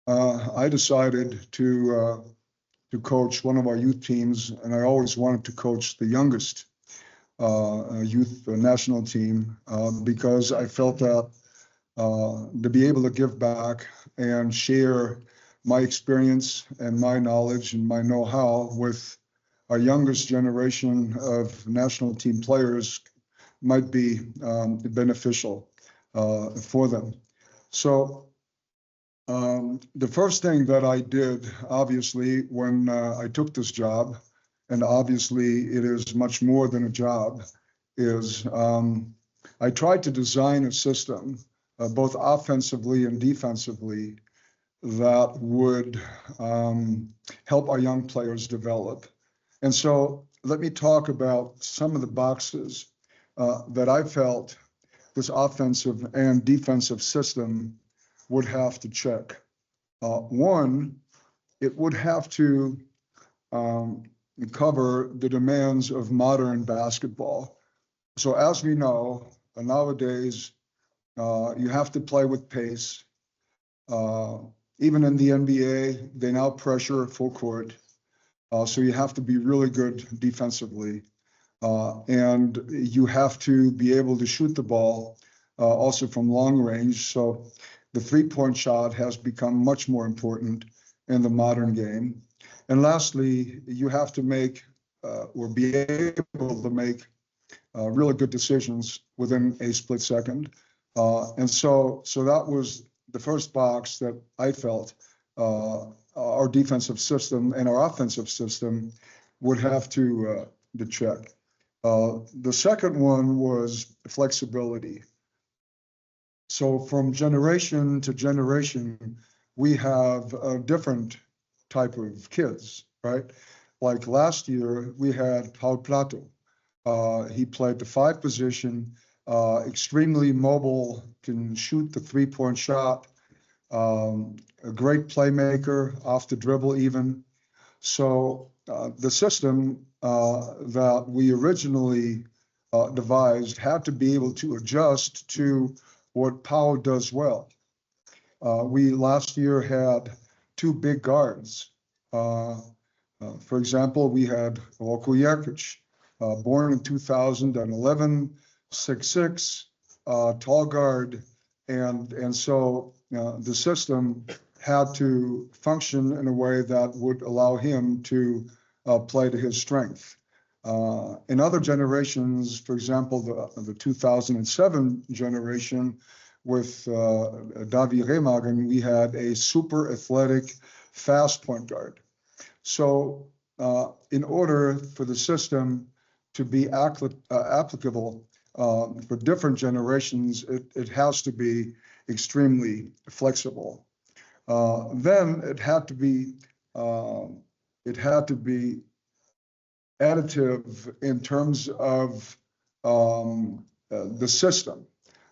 I decided to coach one of our youth teams, and I always wanted to coach the youngest youth national team because I felt that to be able to give back and share my experience and my knowledge and my know-how with our youngest generation of national team players might be beneficial for them. So the first thing that I did, obviously, when I took this job, and obviously it is much more than a job, is I tried to design a system, both offensively and defensively, that would help our young players develop. And so let me talk about some of the boxes that I felt this offensive and defensive system would have to check. One, it would have to cover the demands of modern basketball. So as we know, nowadays, you have to play with pace. Even in the NBA, they now pressure full court. So you have to be really good defensively. And you have to be able to shoot the ball also from long range. So the three-point shot has become much more important in the modern game. And lastly, you have to make or be able to make really good decisions within a split second. And so that was the first box that I felt our defensive system and our offensive system would have to check. The second one was flexibility. So from generation to generation, we have a different type of kids, right? Like last year, we had Paul Plato. He played the 5 position, extremely mobile, can shoot the three-point shot, a great playmaker, off the dribble even. So the system that we originally devised had to be able to adjust to what Paul does well. We last year had 2 big guards. For example, we had Roko Jerkic, born in 2011, 6'6", tall guard, and so the system had to function in a way that would allow him to play to his strength. In other generations, for example, the 2007 generation with Davi Remagen, we had a super athletic, fast point guard. So in order for the system to be applicable for different generations, it has to be extremely flexible. Then it had to be additive in terms of the system.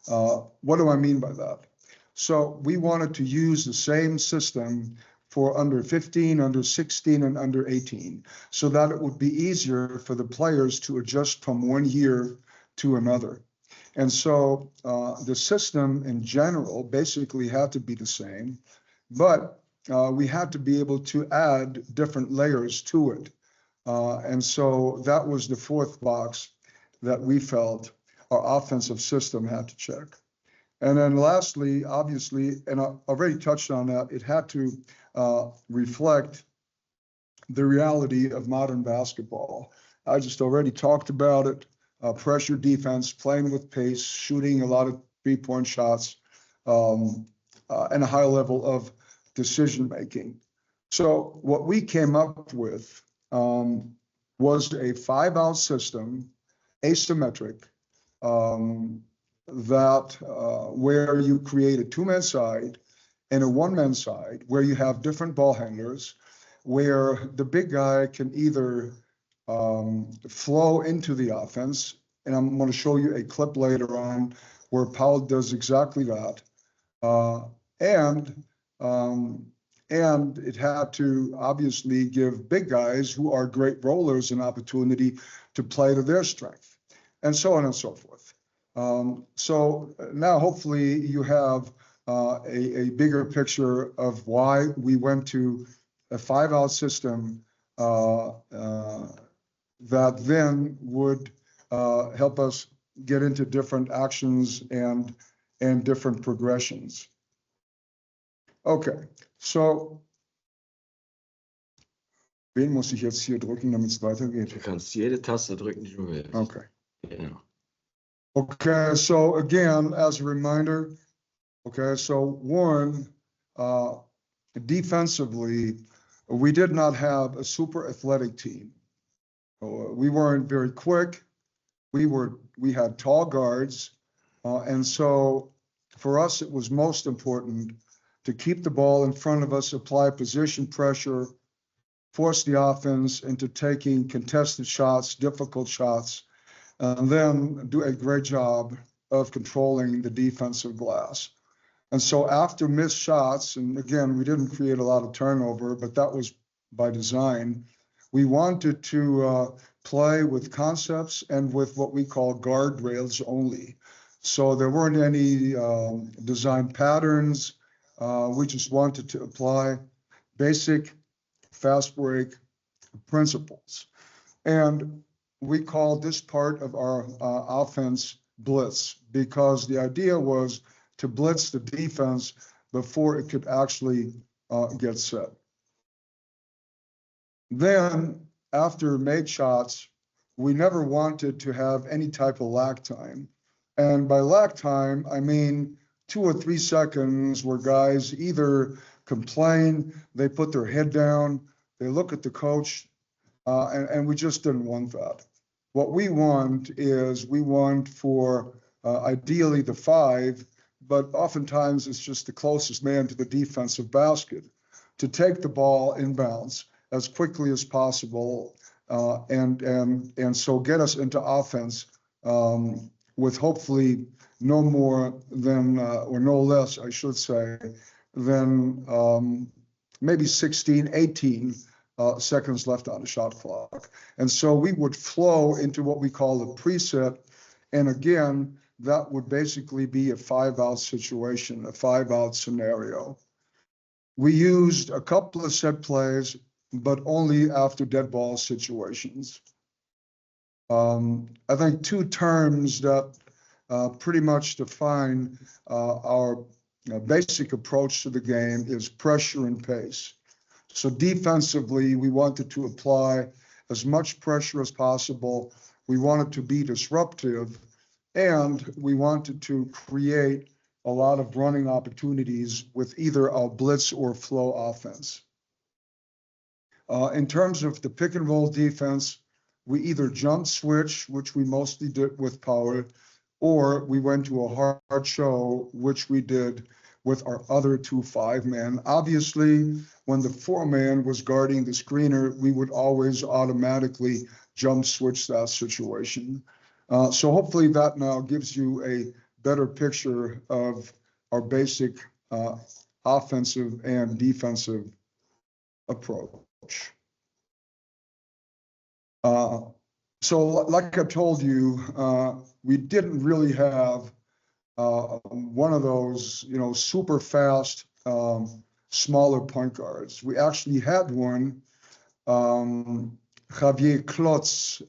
What do I mean by that? So we wanted to use the same system for under 15, under 16, and under 18, so that it would be easier for the players to adjust from one year to another. And so the system in general basically had to be the same, but we had to be able to add different layers to it. And so that was the fourth box that we felt our offensive system had to check. And then lastly, obviously, and I already touched on that, it had to reflect the reality of modern basketball. I just already talked about it, pressure defense, playing with pace, shooting a lot of three-point shots, and a high level of decision-making. So what we came up with was a 5-out system, asymmetric, that where you create a 2-man side and a 1-man side, where you have different ball handlers, where the big guy can either flow into the offense, and I'm going to show you a clip later on where Paul does exactly that, and it had to obviously give big guys who are great rollers an opportunity to play to their strength, and so on and so forth. So now hopefully you have a bigger picture of why we went to a 5-out system that then would help us get into different actions and different progressions. Okay, so wen muss ich jetzt hier drücken, damit es weitergeht? Du kannst jede Taste drücken, die du willst. Okay. Genau. Okay, so again, as a reminder, okay, so one, defensively, we did not have a super athletic team. We weren't very quick. We had tall guards, and so for us, it was most important to keep the ball in front of us, apply position pressure, force the offense into taking contested shots, difficult shots, and then do a great job of controlling the defensive glass. And so after missed shots, and again, we didn't create a lot of turnover, but that was by design, we wanted to play with concepts and with what we call guardrails only. So there weren't any design patterns. We just wanted to apply basic fast break principles. And we called this part of our offense blitz, because the idea was to blitz the defense before it could actually get set. Then, after made shots, we never wanted to have any type of lag time. And by lag time, I mean 2 or 3 seconds where guys either complain, they put their head down, they look at the coach, and we just didn't want that. What we want is we want for ideally the 5, but oftentimes it's just the closest man to the defensive basket, to take the ball inbounds as quickly as possible, and so get us into offense with hopefully no more than, or no less, I should say, than maybe 16, 18 seconds left on the shot clock. And so we would flow into what we call a preset. And again, that would basically be a 5-out situation, a 5-out scenario. We used a couple of set plays, but only after dead ball situations. I think 2 terms that pretty much define our basic approach to the game is pressure and pace. So defensively, we wanted to apply as much pressure as possible. We wanted to be disruptive, and we wanted to create a lot of running opportunities with either our blitz or flow offense. In terms of the pick and roll defense, we either jump switch, which we mostly did with power, or we went to a hard show, which we did with our other 2 5-man. Obviously, when the 4-man was guarding the screener, we would always automatically jump switch that situation. So hopefully that now gives you a better picture of our basic offensive and defensive approach. So like I told you, we didn't really have one of those, super fast, smaller point guards. We actually had one, Javier Klotz,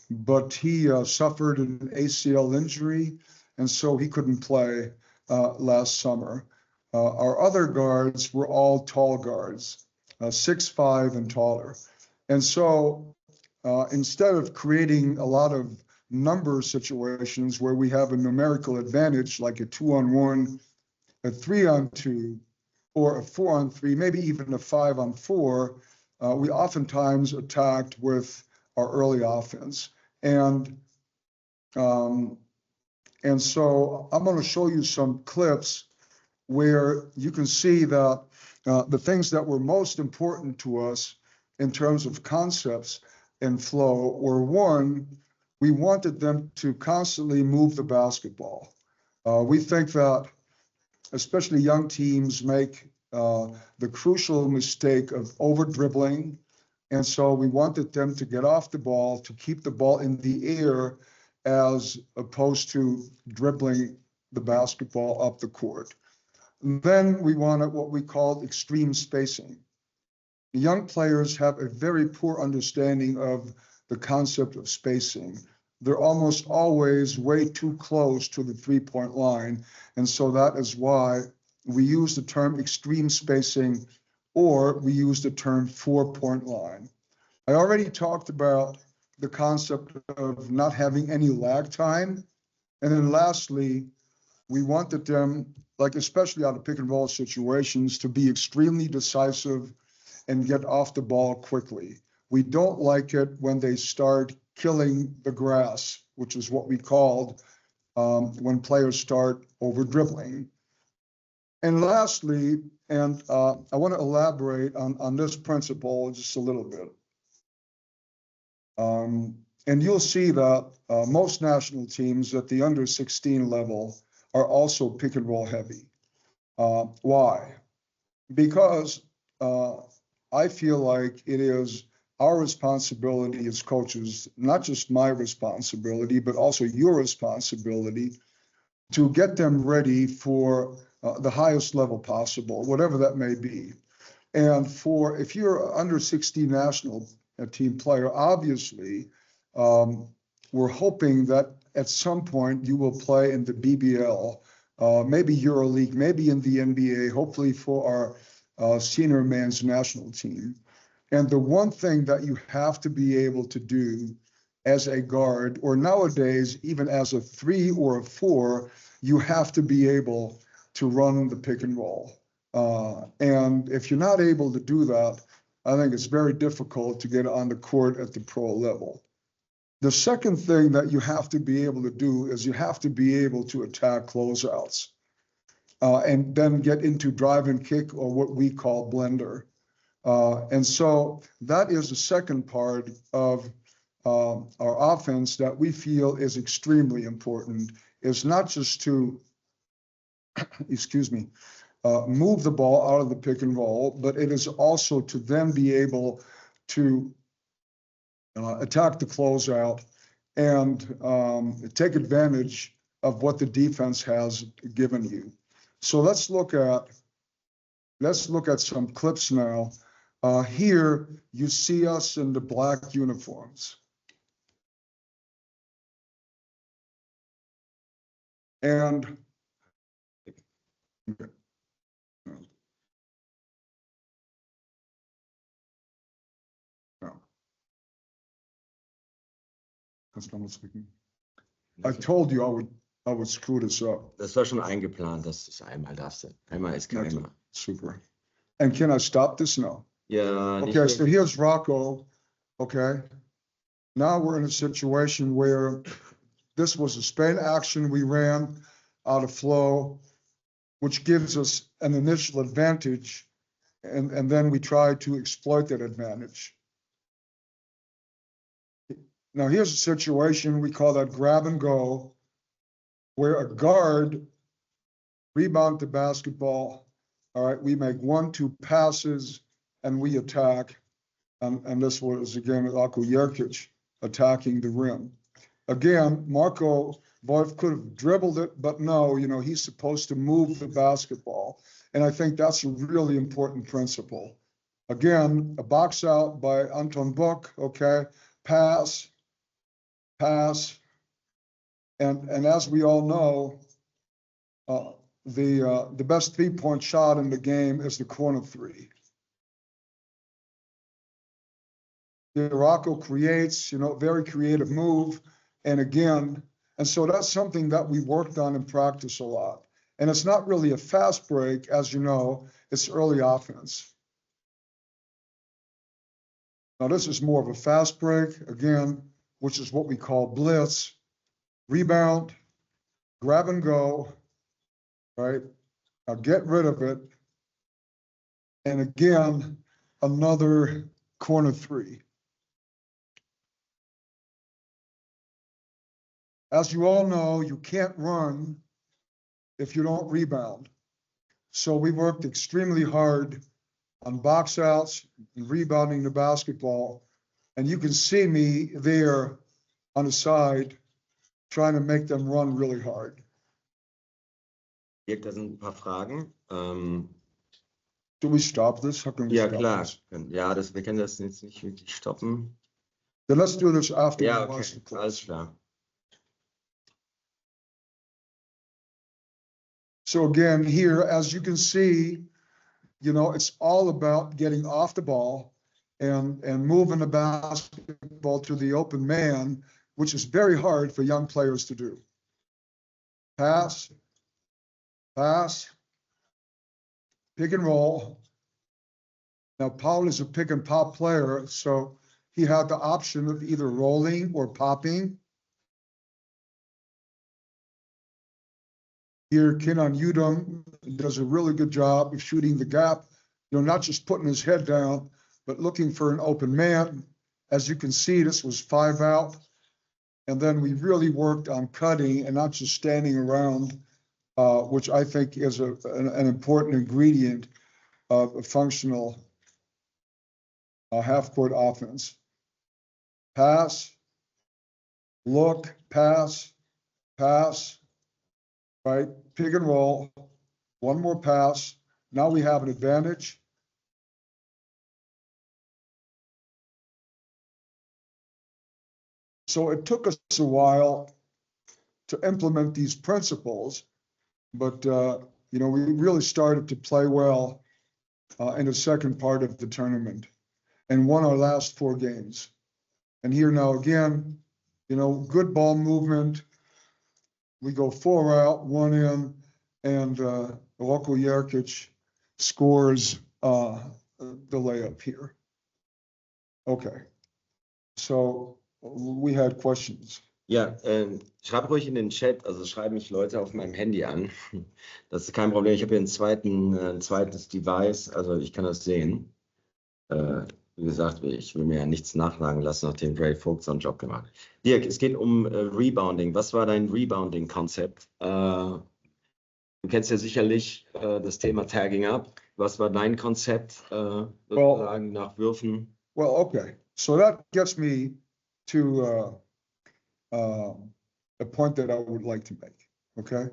but he suffered an ACL injury, and so he couldn't play last summer. Our other guards were all tall guards, 6'5" and taller. And so instead of creating a lot of number situations where we have a numerical advantage, like a 2-on-1, a 3-on-2, or a 4-on-3, maybe even a 5-on-4, we oftentimes attacked with our early offense. And so I'm going to show you some clips where you can see that the things that were most important to us in terms of concepts and flow were, one, we wanted them to constantly move the basketball. We think that especially young teams make the crucial mistake of over-dribbling. And so we wanted them to get off the ball, to keep the ball in the air, as opposed to dribbling the basketball up the court. And then we wanted what we called extreme spacing. Young players have a very poor understanding of the concept of spacing. They're almost always way too close to the three-point line. And so that is why we use the term extreme spacing, or we use the term 4-point line. I already talked about the concept of not having any lag time. And then lastly, we wanted them, like especially out of pick and roll situations, to be extremely decisive and get off the ball quickly. We don't like it when they start killing the grass, which is what we called when players start over dribbling. And lastly, and I want to elaborate on this principle just a little bit. And you'll see that most national teams at the under 16 level are also pick and roll heavy. Why? Because I feel like it is our responsibility as coaches, not just my responsibility, but also your responsibility to get them ready for the highest level possible, whatever that may be. And if you're an under 16 national team player, obviously, we're hoping that at some point you will play in the BBL, maybe EuroLeague, maybe in the NBA, hopefully for our senior men's national team. And the one thing that you have to be able to do as a guard, or nowadays, even as a 3 or a 4, you have to be able to run the pick and roll. And if you're not able to do that, I think it's very difficult to get on the court at the pro level. The second thing that you have to be able to do is you have to be able to attack closeouts and then get into drive and kick, or what we call blender. And so that is the second part of our offense that we feel is extremely important. Is not just to, move the ball out of the pick and roll, but it is also to then be able to attack the closeout and take advantage of what the defense has given you. So let's look at some clips now. Here you see us in the black uniforms. And okay. No. That's not speaking. I told you I would screw this up. Das war schon eingeplant, dass du es einmal darfst. Einmal ist kein Einmal. Super. And can I stop this now? Ja, nicht Okay, so here's Rocco. Okay. Now we're in a situation where this was a Spain action we ran out of flow, which gives us an initial advantage, and then we try to exploit that advantage. Now here's a situation, we call that grab and go, where a guard rebound the basketball. All right, we make 1-2 passes and we attack. And this was again Ako Jerkic attacking the rim. Again, Marco Wolf could have dribbled it, but no, he's supposed to move the basketball. And I think that's a really important principle. Again, a box out by Anton Buck, okay, pass. And as we all know, the best three-point shot in the game is the corner three. Rocco creates, very creative move. And again, and so that's something that we worked on in practice a lot. And it's not really a fast break, as you know, it's early offense. Now this is more of a fast break, again, which is what we call blitz, rebound, grab and go, right? Now get rid of it. And again, another corner three. As you all know, you can't run if you don't rebound. So we worked extremely hard on box outs and rebounding the basketball. And you can see me there on the side trying to make them run really hard. Dirk, da sind ein paar Fragen. Do we stop this? How can we Ja, stop klar. this? Ja, wir können das jetzt nicht wirklich stoppen. Then let's do this after Ja, the okay, lesson. alles klar. So again, here, as you can see, you know, it's all about getting off the ball and moving the basketball to the open man, which is very hard for young players to do. Pass, pass, pick and roll. Now, Paul is a pick and pop player, so he had the option of either rolling or popping. Here, Kenan Udom does a really good job of shooting the gap, you know, not just putting his head down, but looking for an open man. As you can see, this was 5 out. And then we really worked on cutting and not just standing around, which I think is an important ingredient of a functional half-court offense. Pass, look, pass, pass, right? Pick and roll, one more pass. Now we have an advantage. So it took us a while to implement these principles, but you know, we really started to play well in the second part of the tournament and won our last 4 games. And here now again, you know, good ball movement. We go 4 out, 1 in, and Roko Jerkic scores the layup here. Okay, so we had questions. Ja, schreib ruhig in den Chat, also schreiben mich Leute auf meinem Handy an. Das ist kein Problem. Ich habe hier ein zweites Device, also ich kann das sehen. Wie gesagt, ich will mir ja nichts nachsagen lassen, nachdem Ray Fokus so einen Job gemacht hat. Dirk, es geht um Rebounding. Was war dein Rebounding-Konzept? Du kennst ja sicherlich das Thema Tagging Up. Was war dein Konzept sozusagen nach Würfen? Well, okay. So that gets me to a point that I would like to make, okay?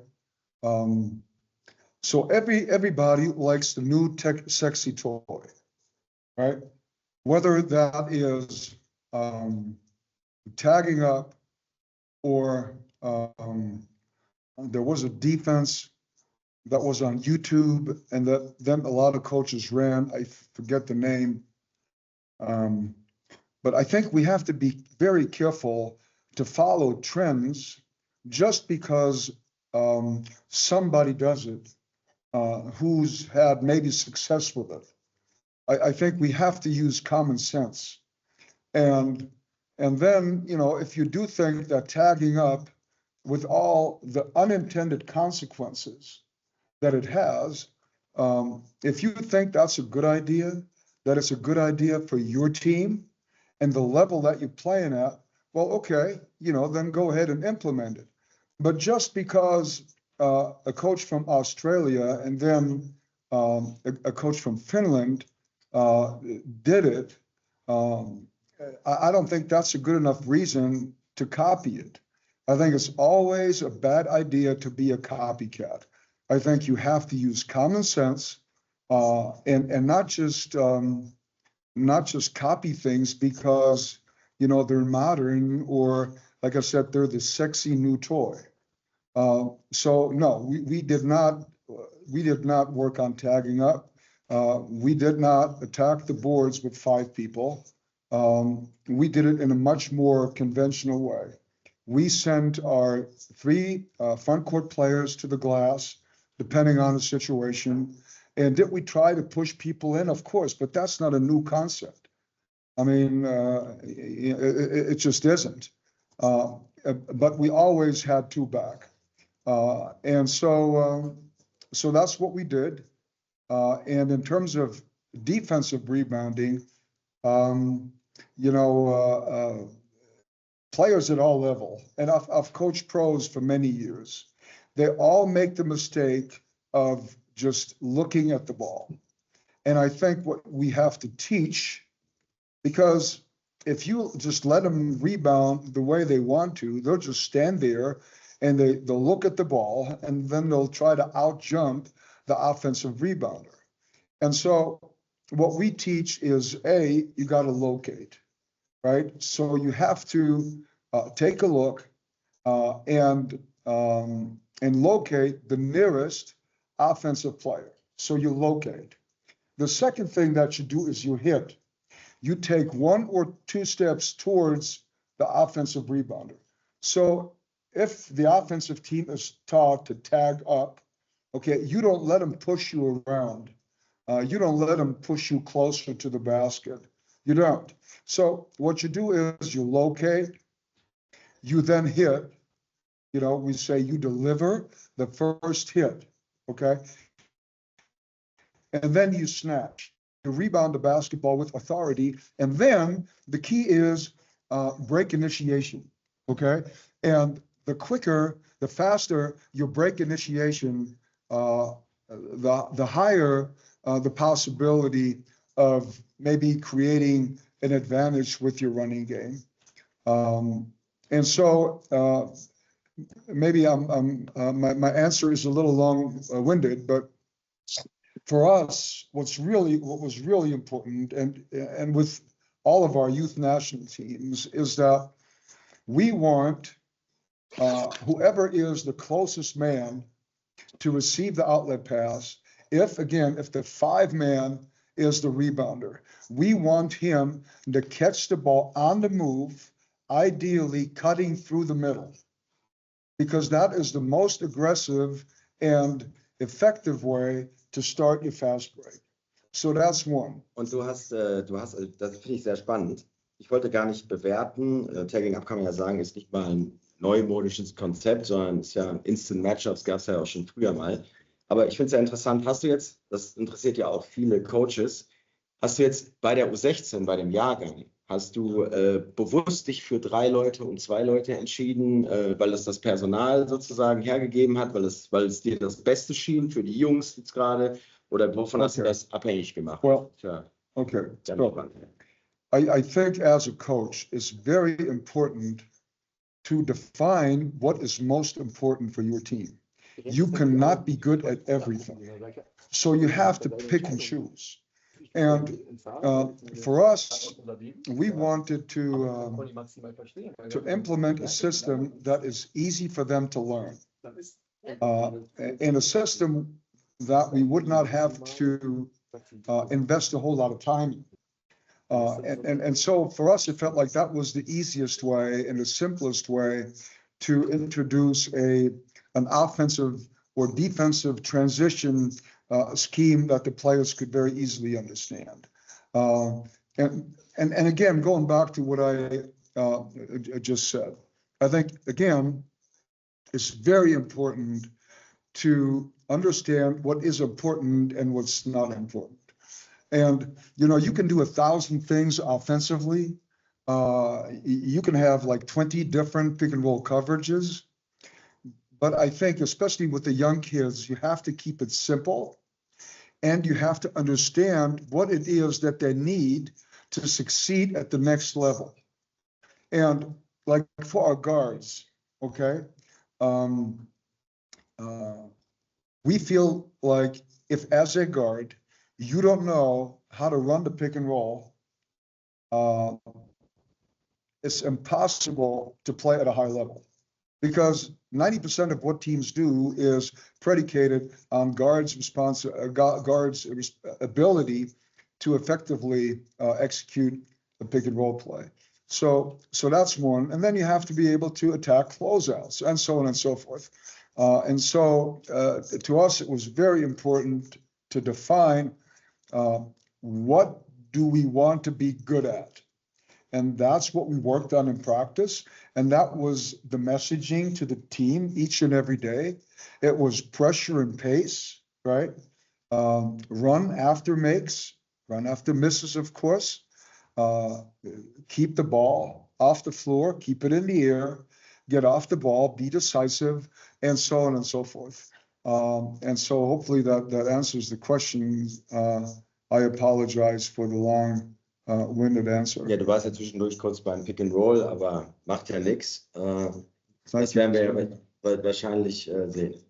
So everybody likes the new sexy toy, right? Whether that is tagging up or there was a defense that was on YouTube and that then a lot of coaches ran. I forget the name. But I think we have to be very careful to follow trends just because somebody does it who's had maybe success with it. I think we have to use common sense. And then, you know, if you do think that tagging up with all the unintended consequences that it has, if you think that's a good idea, that it's a good idea for your team and the level that you're playing at, well, okay, you know, then go ahead and implement it. But just because a coach from Australia and then a coach from Finland did it, I don't think that's a good enough reason to copy it. I think it's always a bad idea to be a copycat. I think you have to use common sense and not just copy things because, you know, they're modern or, like I said, they're the sexy new toy. So no, we did not work on tagging up. We did not attack the boards with 5 people. We did it in a much more conventional way. We sent our 3 front court players to the glass, depending on the situation. And did we try to push people in? Of course, but that's not a new concept. I mean, it just isn't. But we always had 2 back. And so that's what we did. And in terms of defensive rebounding, you know, players at all level, and I've coached pros for many years, they all make the mistake of just looking at the ball. And I think what we have to teach, because if you just let them rebound the way they want to, they'll just stand there and they'll look at the ball, and then they'll try to out-jump the offensive rebounder. And so what we teach is, you got to locate, right? So you have to take a look and locate the nearest offensive player. So you locate. The second thing that you do is you hit. You take 1 or 2 steps towards the offensive rebounder. So if the offensive team is taught to tag up, okay, you don't let them push you around. You don't let them push you closer to the basket. You don't. So what you do is you locate, you then hit. You know, we say you deliver the first hit, okay? And then you snatch. You rebound the basketball with authority. And then the key is break initiation, okay? And the quicker, the faster your break initiation, the higher the possibility of maybe creating an advantage with your running game. And so maybe my answer is a little long-winded, but for us, what was really important, and with all of our youth national teams, is that we want whoever is the closest man to receive the outlet pass. If the 5-man is the rebounder, we want him to catch the ball on the move, ideally cutting through the middle, because that is the most aggressive and effective way to start your fast break. So that's one. Und du hast, das finde ich sehr spannend. Ich wollte gar nicht bewerten. Tagging Up kann man ja sagen, ist nicht mal ein neumodisches Konzept, sondern ist ja Instant Matchups, gab es ja auch schon früher mal. Aber ich finde es ja interessant, hast du jetzt, das interessiert ja auch viele Coaches, hast du jetzt bei der U16, bei dem Jahrgang, hast du bewusst dich für 3 Leute und 2 Leute entschieden, weil es das Personal sozusagen hergegeben hat, weil es dir das Beste schien für die Jungs jetzt gerade, oder wovon hast du das abhängig gemacht? Well, Tja, okay. So, I think as a coach, it's very important to define what is most important for your team. You cannot be good at everything. So you have to pick and choose. And for us, we wanted to implement a system that is easy for them to learn. And a system that we would not have to invest a whole lot of time in. And so for us, it felt like that was the easiest way and the simplest way to introduce an offensive or defensive transition scheme that the players could very easily understand. And again, going back to what I just said, I think, again, it's very important to understand what is important and what's not important. And, you know, you can do 1,000 things offensively. You can have like 20 different pick and roll coverages. But I think, especially with the young kids, you have to keep it simple. And you have to understand what it is that they need to succeed at the next level. And like for our guards, okay, we feel like if as a guard, you don't know how to run the pick and roll, it's impossible to play at a high level, because 90% of what teams do is predicated on guards' ability to effectively execute a pick and roll play. So that's one. And then you have to be able to attack closeouts and so on and so forth. And so to us, it was very important to define what do we want to be good at. And that's what we worked on in practice. And that was the messaging to the team each and every day. It was pressure and pace, right? Run after makes, run after misses, of course. Keep the ball off the floor, keep it in the air, get off the ball, be decisive, and so on and so forth. And so hopefully that answers the question. I apologize for the long-winded answer. Ja, du warst ja zwischendurch kurz beim Pick and Roll, aber macht ja nichts. Das werden wahrscheinlich sehen.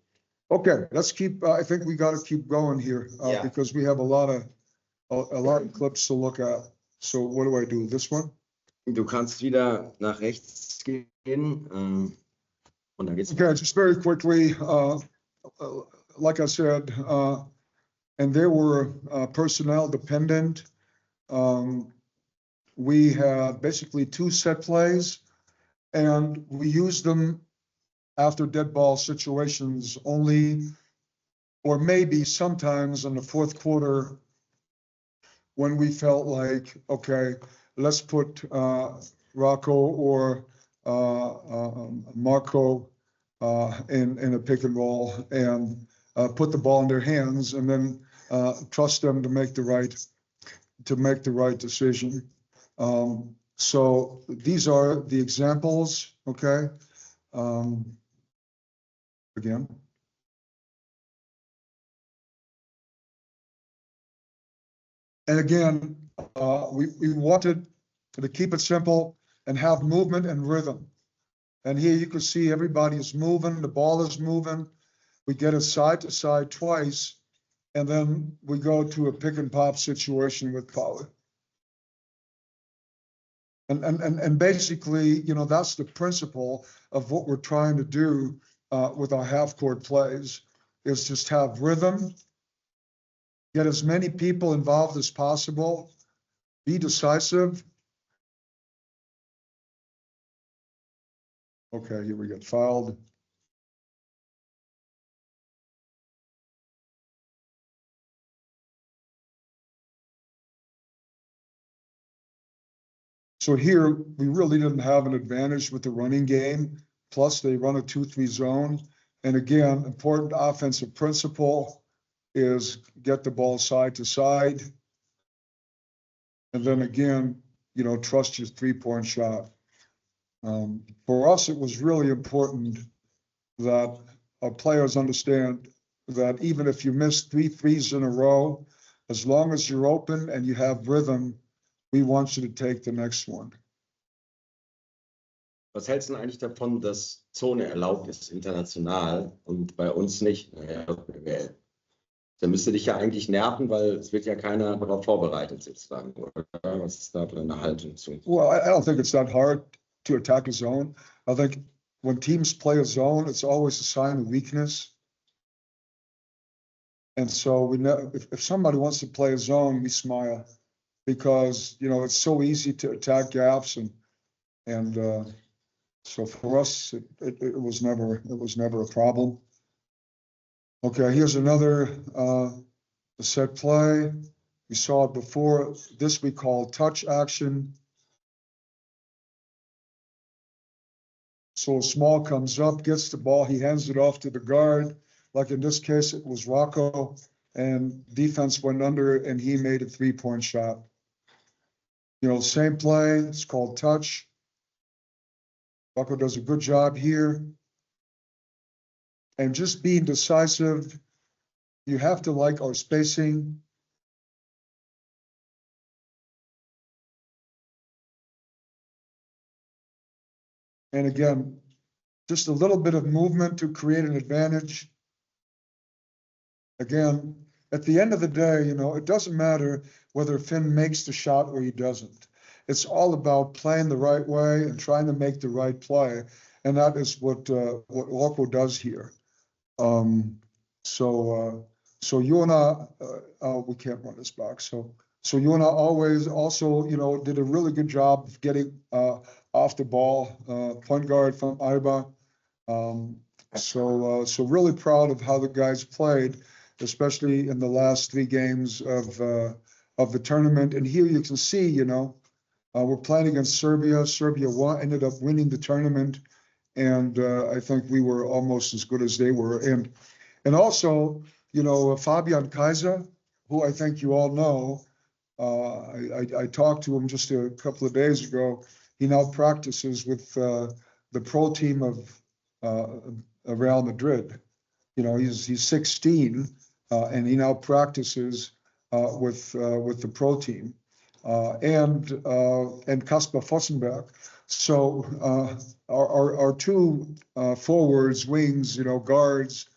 Okay, let's keep, I think we got to keep going here Yeah. because we have a lot of clips to look at. So what do I do? This one? Du kannst wieder nach rechts gehen und dann geht's. Okay, just very quickly, like I said, and they were personnel dependent. We had basically 2 set plays, and we used them after dead ball situations only, or maybe sometimes in the fourth quarter when we felt like, okay, let's put Rocco or Marco in a pick and roll and put the ball in their hands and then trust them to make the right decision. So these are the examples, okay? Again. And again, we wanted to keep it simple and have movement and rhythm. And here you can see everybody is moving, the ball is moving. We get it side to side twice, and then we go to a pick and pop situation with power. And basically, you know, that's the principle of what we're trying to do with our half-court plays, is just have rhythm, get as many people involved as possible, be decisive. Okay, here we get fouled. So here, we really didn't have an advantage with the running game. Plus, they run a 2-3 zone. And again, important offensive principle is get the ball side to side. And then again, you know, trust your 3-point shot. For us, it was really important that our players understand that even if you miss 3 threes in a row, as long as you're open and you have rhythm, we want you to take the next one. Was hältst du denn eigentlich davon, dass Zone erlaubt ist international und bei uns nicht? Da müsste dich ja eigentlich nerven, weil es wird ja keiner darauf vorbereitet sozusagen. Oder was ist da deine Haltung zu? Well, I don't think it's that hard to attack a zone. I think when teams play a zone, it's always a sign of weakness. And so we know if somebody wants to play a zone, we smile because, you know, it's so easy to attack gaps and so for us, it was never a problem. Okay, here's another set play. We saw it before. This we call touch action. So Small comes up, gets the ball, he hands it off to the guard. Like in this case, it was Rocco, and defense went under, and he made a 3-point shot. You know, same play, it's called touch. Rocco does a good job here. And just being decisive, you have to like our spacing. And again, just a little bit of movement to create an advantage. Again, at the end of the day, you know, it doesn't matter whether Finn makes the shot or he doesn't. It's all about playing the right way and trying to make the right play. And that is what Rocco does here. So Jona, we can't run this back. So Jona always also, you know, did a really good job of getting off the ball, point guard from Alba. So really proud of how the guys played, especially in the last 3 games of the tournament. And here you can see, you know, we're playing against Serbia. Serbia ended up winning the tournament, and I think we were almost as good as they were. And also, you know, Fabian Kaiser, who I think you all know, I talked to him just a couple of days ago. He now practices with the pro team of Real Madrid. You know, he's 16, and he now practices with the pro team. And Kasper Fossenberg, So our two forwards, wings, guards,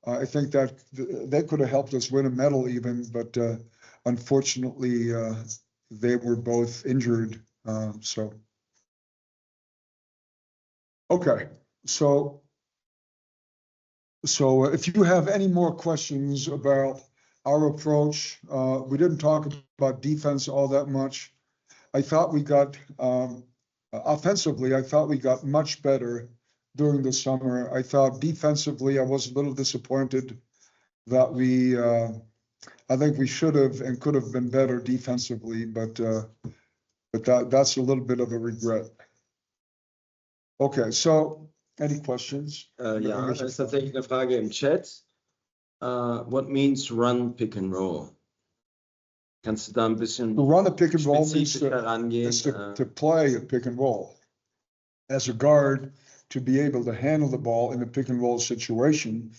I think that they could have helped us win a medal even, but unfortunately they were both injured. So okay, so if you have any more questions about our approach, we didn't talk about defense all that much. I thought we got offensively, I thought we got much better during the summer. I thought defensively, I was a little disappointed that I think we should have and could have been better defensively, but that's a little bit of a regret. Okay, so any questions? Ja, das ist tatsächlich eine Frage im Chat. What means run, pick and roll? Kannst du da ein bisschen To run a pick and roll means spezifischer rangehen? to play a pick and roll. As a guard, to be able to handle the ball in a pick and roll situation,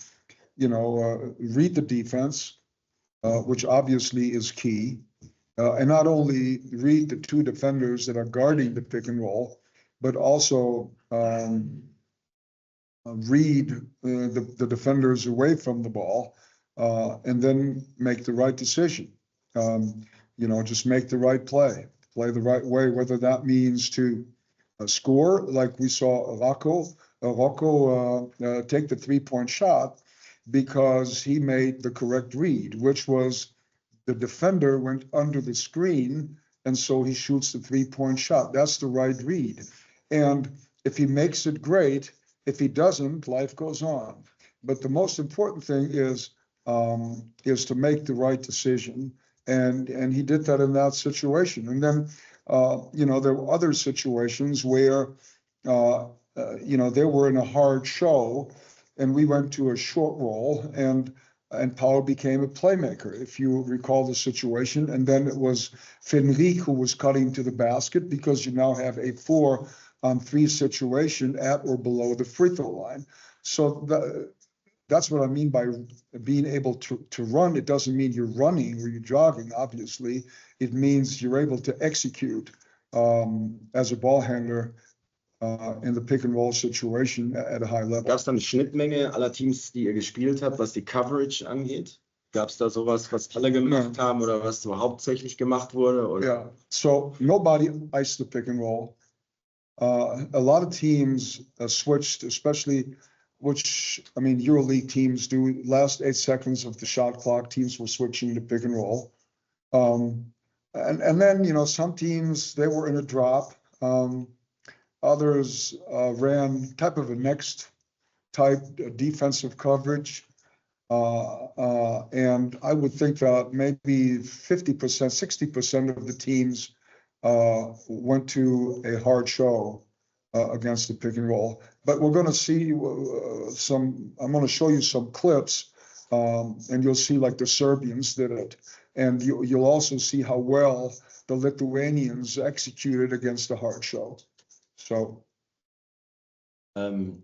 read the defense, which obviously is key, and not only read the two defenders that are guarding the pick and roll, but also read the defenders away from the ball, and then make the right decision. Just make the right play the right way, whether that means to score, like we saw Rocco take the 3-point shot because he made the correct read, which was the defender went under the screen, and so he shoots the 3-point shot. That's the right read. And if he makes it, great. If he doesn't, life goes on. But the most important thing is to make the right decision. And he did that in that situation. And then, there were other situations where, they were in a hard show, and we went to a short roll, and Paul became a playmaker, if you recall the situation. And then it was Fenrique who was cutting to the basket, because you now have a 4-on-3 situation at or below the free throw line. So that's what I mean by being able to run. It doesn't mean you're running or you're jogging, obviously. It means you're able to execute as a ball handler in the pick and roll situation at a high level. Gab es da eine Schnittmenge aller Teams, die ihr gespielt habt, was die Coverage angeht? Gab es da sowas, was alle gemacht haben oder was so hauptsächlich gemacht wurde? Oder? Yeah, so nobody iced the pick and roll. A lot of teams switched, especially EuroLeague teams do. Last 8 seconds of the shot clock, teams were switching to pick and roll. And then, some teams, they were in a drop. Others ran type of a next type defensive coverage. And I would think that maybe 50%, 60% of the teams went to a hard show against the pick and roll. But we're going to see I'm going to show you some clips, and you'll see like the Serbians did it. And you'll also see how well the Lithuanians executed against a hard show. So. Dann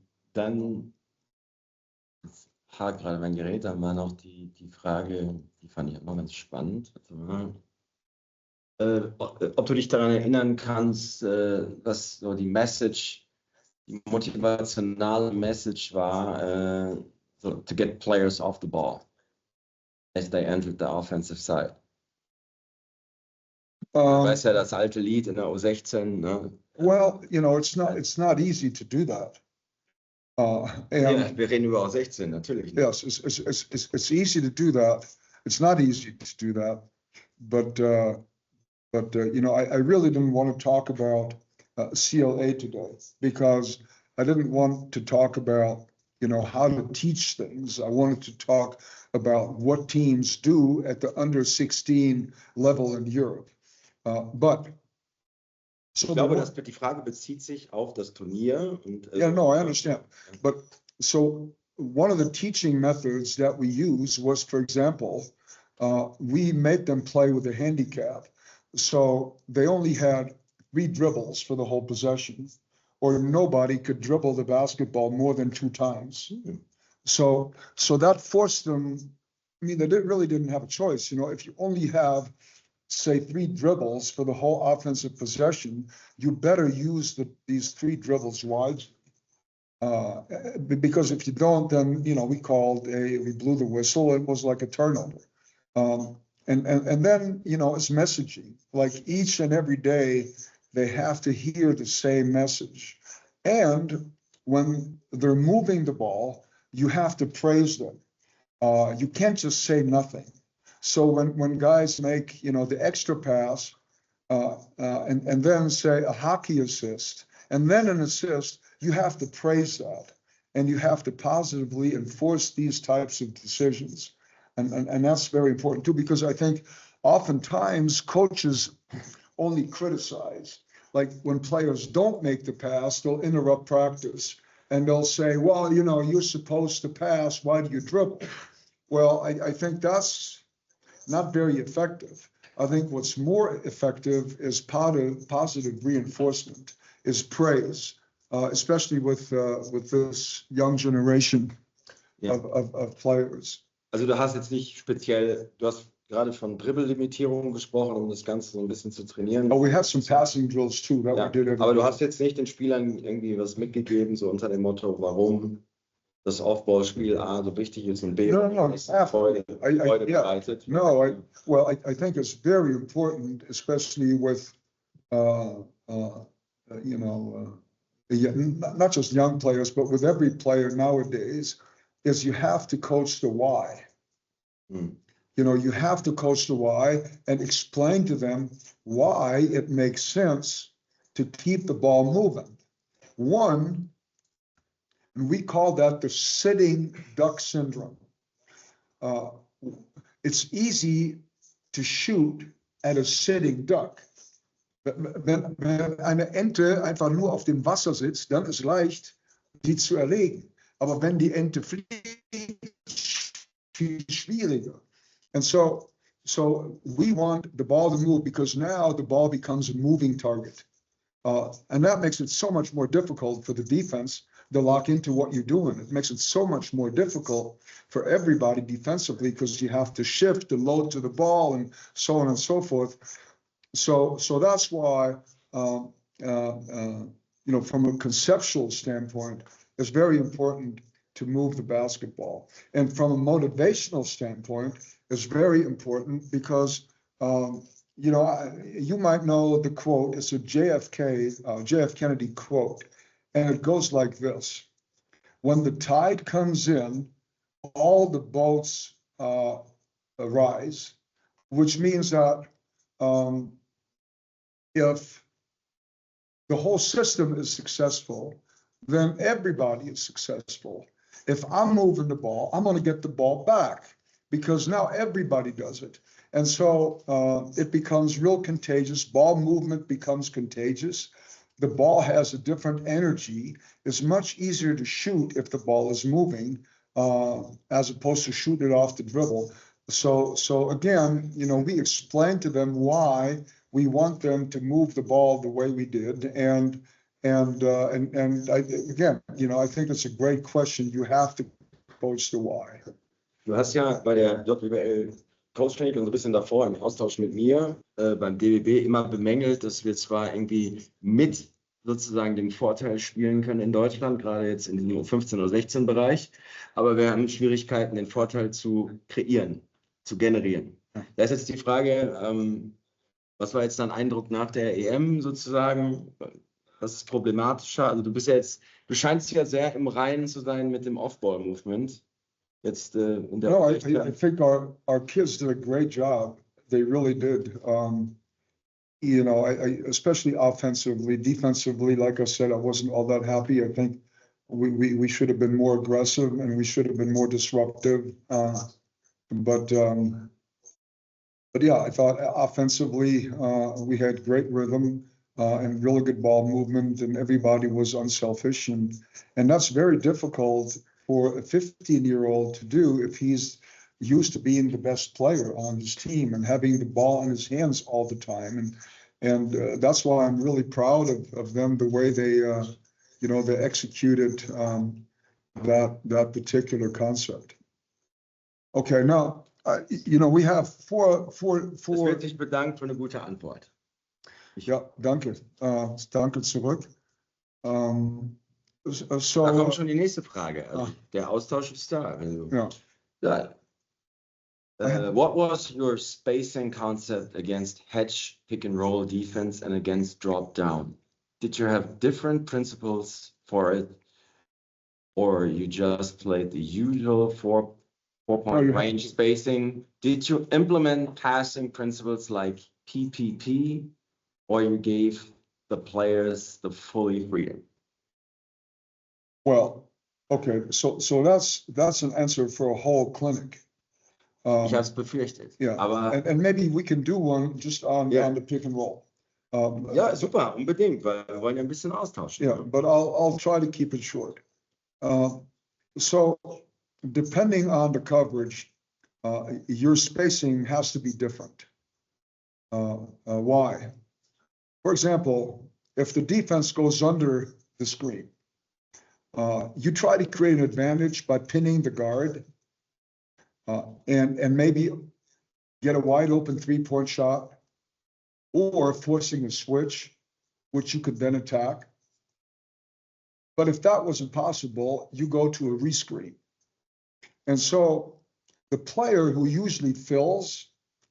hakt gerade mein Gerät, dann war noch die Frage, die fand ich immer ganz spannend. Ob du dich daran erinnern kannst, was so die motivationale Message war, to get players off the ball as they entered the offensive side. Weißt ja, das alte Lied in der U16, ne? Well, it's not easy to do that. Wir reden über U16, natürlich. Yes, it's easy to do that. It's not easy to do that, but I really didn't want to talk about CLA today, because I didn't want to talk about how to teach things. I wanted to talk about what teams do at the under 16 level in Europe. Ich glaube, die Frage bezieht sich auf das Turnier. I understand. But so one of the teaching methods that we use was, for example, we made them play with a handicap. So they only had 3 dribbles for the whole possession, or nobody could dribble the basketball more than 2 times. So that forced them. They really didn't have a choice. If you only have say 3 dribbles for the whole offensive possession, you better use these 3 dribbles wisely. Because if you don't, then, you know, we blew the whistle. It was like a turnover. And then, you know, it's messaging. Like each and every day, they have to hear the same message. And when they're moving the ball, you have to praise them. You can't just say nothing. So when guys make, you know, the extra pass, and then say a hockey assist, and then an assist, you have to praise that. And you have to positively enforce these types of decisions. And that's very important too, because I think oftentimes coaches only criticize. Like when players don't make the pass, they'll interrupt practice and they'll say, well, you know, you're supposed to pass, why do you dribble? Well, I think that's not very effective. I think what's more effective is positive reinforcement, is praise, especially with this young generation of players. Also du hast jetzt nicht speziell, du hast gerade von Dribbellimitierung gesprochen, um das Ganze so ein bisschen zu trainieren. Oh, we have some passing drills too that we did every aber du day. hast jetzt nicht den Spielern irgendwie was mitgegeben, so unter dem Motto, warum das Aufbauspiel A so wichtig ist und B das Freude bereitet. No, I think it's very important, especially with, you know, not just young players, but with every player nowadays, is you have to coach the why. You know, you have to coach the why and explain to them why it makes sense to keep the ball moving. One, and we call that the sitting duck syndrome. It's easy to shoot at a sitting duck. Wenn eine Ente einfach nur auf dem Wasser sitzt, dann ist es leicht, die zu erlegen. Aber wenn die Ente fliegt, viel schwieriger. And so we want the ball to move because now the ball becomes a moving target. And that makes it so much more difficult for the defense to lock into what you're doing. It makes it so much more difficult for everybody defensively because you have to shift the load to the ball and so on and so forth. So that's why, you know, from a conceptual standpoint, it's very important to move the basketball. And from a motivational standpoint, it's very important because, you know, you might know the quote. It's a JF Kennedy quote, and it goes like this: when the tide comes in, all the boats rise, which means that if the whole system is successful, then everybody is successful. If I'm moving the ball, I'm going to get the ball back because now everybody does it. And so it becomes real contagious. Ball movement becomes contagious. The ball has a different energy. It's much easier to shoot if the ball is moving as opposed to shooting it off the dribble. So again, you know, we explain to them why we want them to move the ball the way we did. And again, you know, I think it's a great question. You have to coach the why. Du hast ja bei der JBL Coach-Training und so ein bisschen davor im Austausch mit mir beim DBB immer bemängelt, dass wir zwar irgendwie mit sozusagen den Vorteil spielen können in Deutschland, gerade jetzt in den 15 oder 16 Bereich, aber wir haben Schwierigkeiten, den Vorteil zu kreieren, zu generieren. Da ist jetzt die Frage, was war jetzt dein Eindruck nach der EM sozusagen? Was ist problematischer? Also du scheinst ja sehr im Reinen zu sein mit dem Off-Ball-Movement. Jetzt in der No, I think our kids did a great job. They really did. You know, especially offensively, defensively, like I said, I wasn't all that happy. I think we should have been more aggressive and we should have been more disruptive. But yeah, I thought offensively we had great rhythm and really good ball movement, and everybody was unselfish, and that's very difficult for a 15-year-old to do if he's used to being the best player on his team and having the ball in his hands all the time. And that's why I'm really proud of them, the way they, you know, they executed that particular concept. Okay, now we have four. Es wird sich bedankt für eine gute Antwort. Ja, danke. Danke zurück. So, Da kommt schon die nächste Frage. Also, der Austausch ist da. Also, ja. What was your spacing concept against hedge, pick and roll defense and against drop down? Did you have different principles for it, or you just played the usual four-point range spacing? Did you implement passing principles like PPP, or you gave the players the fully freedom? Well, okay, so that's an answer for a whole clinic. Ich habe es befürchtet. Yeah, Aber and maybe we can do one just on the pick and roll. Ja, super, unbedingt, weil wir wollen ja ein bisschen austauschen. Yeah, but I'll try to keep it short. So depending on the coverage, your spacing has to be different. Why? For example, if the defense goes under the screen, you try to create an advantage by pinning the guard and maybe get a wide open 3-point shot or forcing a switch, which you could then attack. But if that wasn't possible, you go to a rescreen. And so the player who usually fills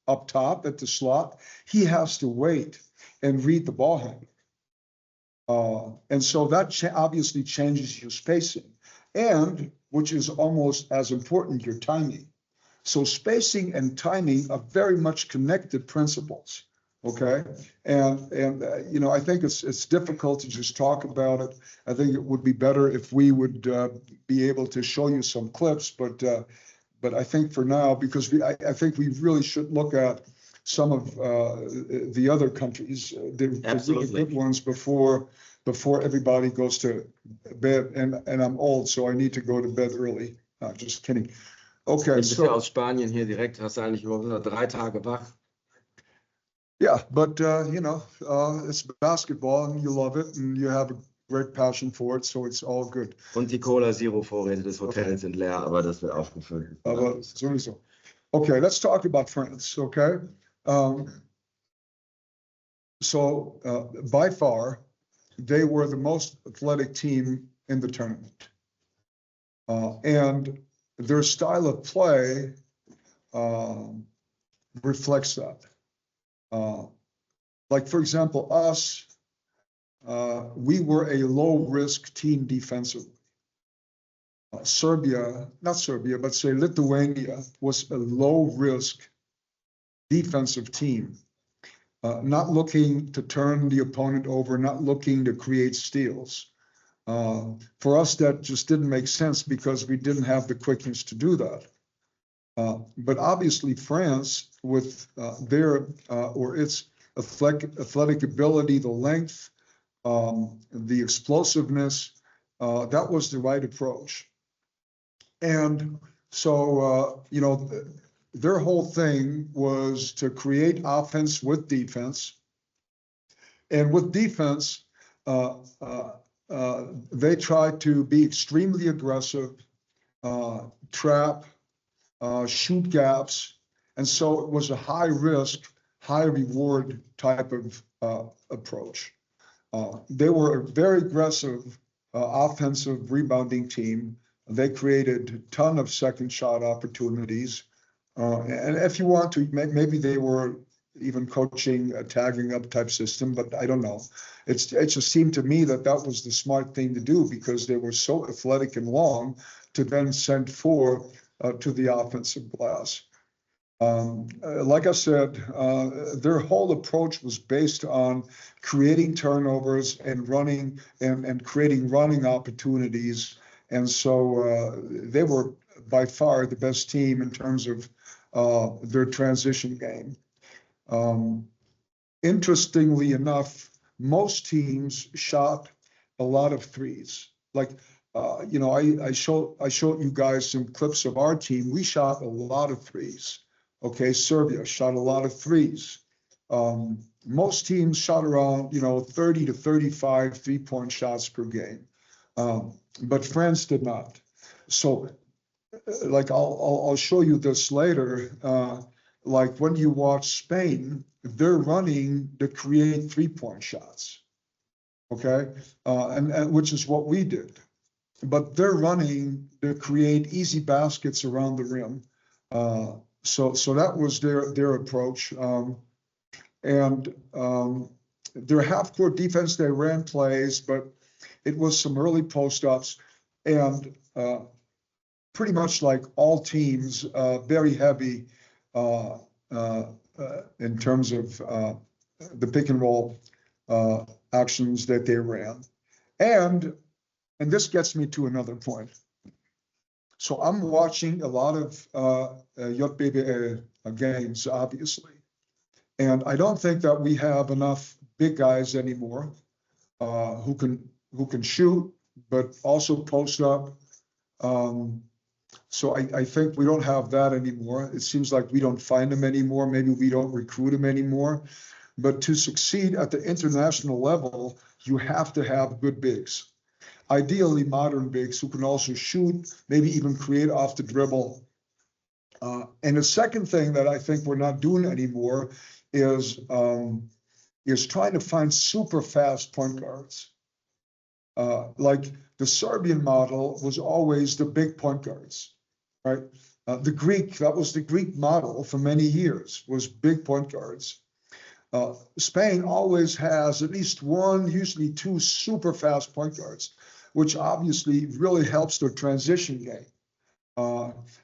up top at the slot, he has to wait and read the ball handler. And so that obviously changes your spacing, and which is almost as important, your timing. So spacing and timing are very much connected principles. Okay, and I think it's difficult to just talk about it. I think it would be better if we would be able to show you some clips, but I think for now, because I think we really should look at some of the other countries, the really good ones before everybody goes to bed. And I'm old, so I need to go to bed early. Just kidding. Okay, Du bist ja aus Spanien hier direkt, hast du eigentlich über 3 Tage wach. Yeah, but it's basketball and you love it and you have a great passion for it, so it's all good. Und die Cola-Zero-Vorräte des Hotels sind leer, aber das wird aufgefüllt. Aber sowieso. Okay, let's talk about France, okay? So by far, they were the most athletic team in the tournament. And their style of play reflects that. Like, for example, us, we were a low-risk team defensively. Not Serbia, but say Lithuania was a low-risk defensive team, not looking to turn the opponent over, not looking to create steals. For us, that just didn't make sense because we didn't have the quickness to do that. But obviously France, with its athletic ability, the length, the explosiveness, that was the right approach. And so, their whole thing was to create offense with defense. And with defense, they tried to be extremely aggressive, trap, shoot gaps. And so it was a high risk, high reward type of approach. They were a very aggressive offensive rebounding team. They created a ton of second shot opportunities. And if you want to, maybe they were even coaching a tagging up type system, but I don't know. It just seemed to me that was the smart thing to do because they were so athletic and long to then send four to the offensive glass. Like I said, their whole approach was based on creating turnovers and running and creating running opportunities. And so they were by far the best team in terms of their transition game. Interestingly enough, most teams shot a lot of threes. Like, I showed you guys some clips of our team. We shot a lot of threes. Okay, Serbia shot a lot of threes. Most teams shot around, 30 to 35 three-point shots per game. But France did not. So like I'll show you this later. Like when you watch Spain, they're running to create 3-point shots, okay, and which is what we did. But they're running to create easy baskets around the rim. So that was their approach. Their half-court defense, they ran plays, but it was some early post-ups, and pretty much like all teams, very heavy in terms of the pick and roll actions that they ran. And this gets me to another point. So I'm watching a lot of JBL games, obviously. And I don't think that we have enough big guys anymore who can shoot, but also post up. So I think we don't have that anymore. It seems like we don't find them anymore. Maybe we don't recruit them anymore. But to succeed at the international level, you have to have good bigs. Ideally, modern bigs who can also shoot, maybe even create off the dribble. And the second thing that I think we're not doing anymore is trying to find super fast point guards. Like the Serbian model was always the big point guards, right? That was the Greek model for many years, was big point guards. Spain always has at least one, usually two super fast point guards, which obviously really helps their transition game.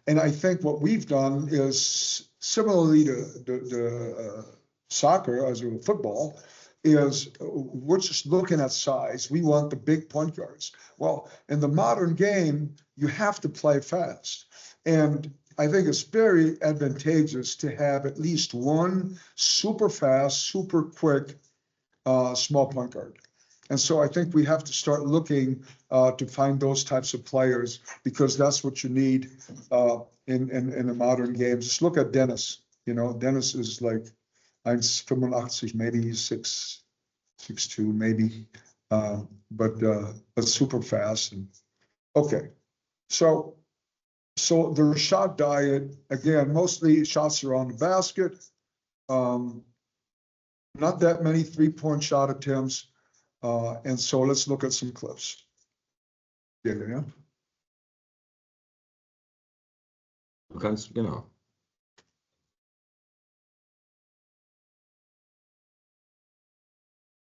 And I think what we've done is similarly to soccer, as in football, is we're just looking at size. We want the big point guards. Well, in the modern game, you have to play fast. And I think it's very advantageous to have at least one super fast, super quick, small point guard. And so I think we have to start looking to find those types of players, because that's what you need in the modern game. Just look at Dennis. You know, Dennis is like 1,85, maybe 6'2", maybe, but super fast. And okay, so the shot diet, again, mostly shots around the basket. Not that many 3-point shot attempts. And so let's look at some clips. Yeah. Du kannst, genau.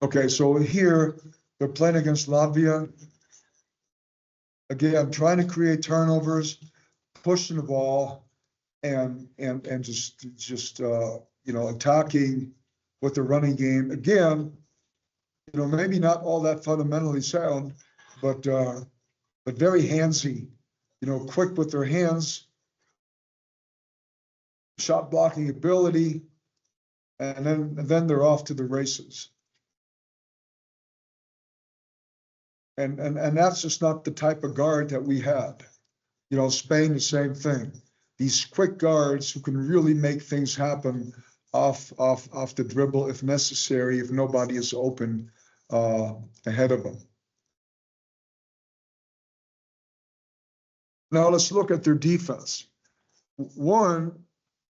Okay, so here they're playing against Latvia. Again, trying to create turnovers, pushing the ball, and just attacking with the running game. Again, maybe not all that fundamentally sound, but very handsy. Quick with their hands, shot blocking ability, and then they're off to the races. And that's just not the type of guard that we had. Spain, the same thing. These quick guards who can really make things happen off the dribble if necessary, if nobody is open ahead of them. Now let's look at their defense. One,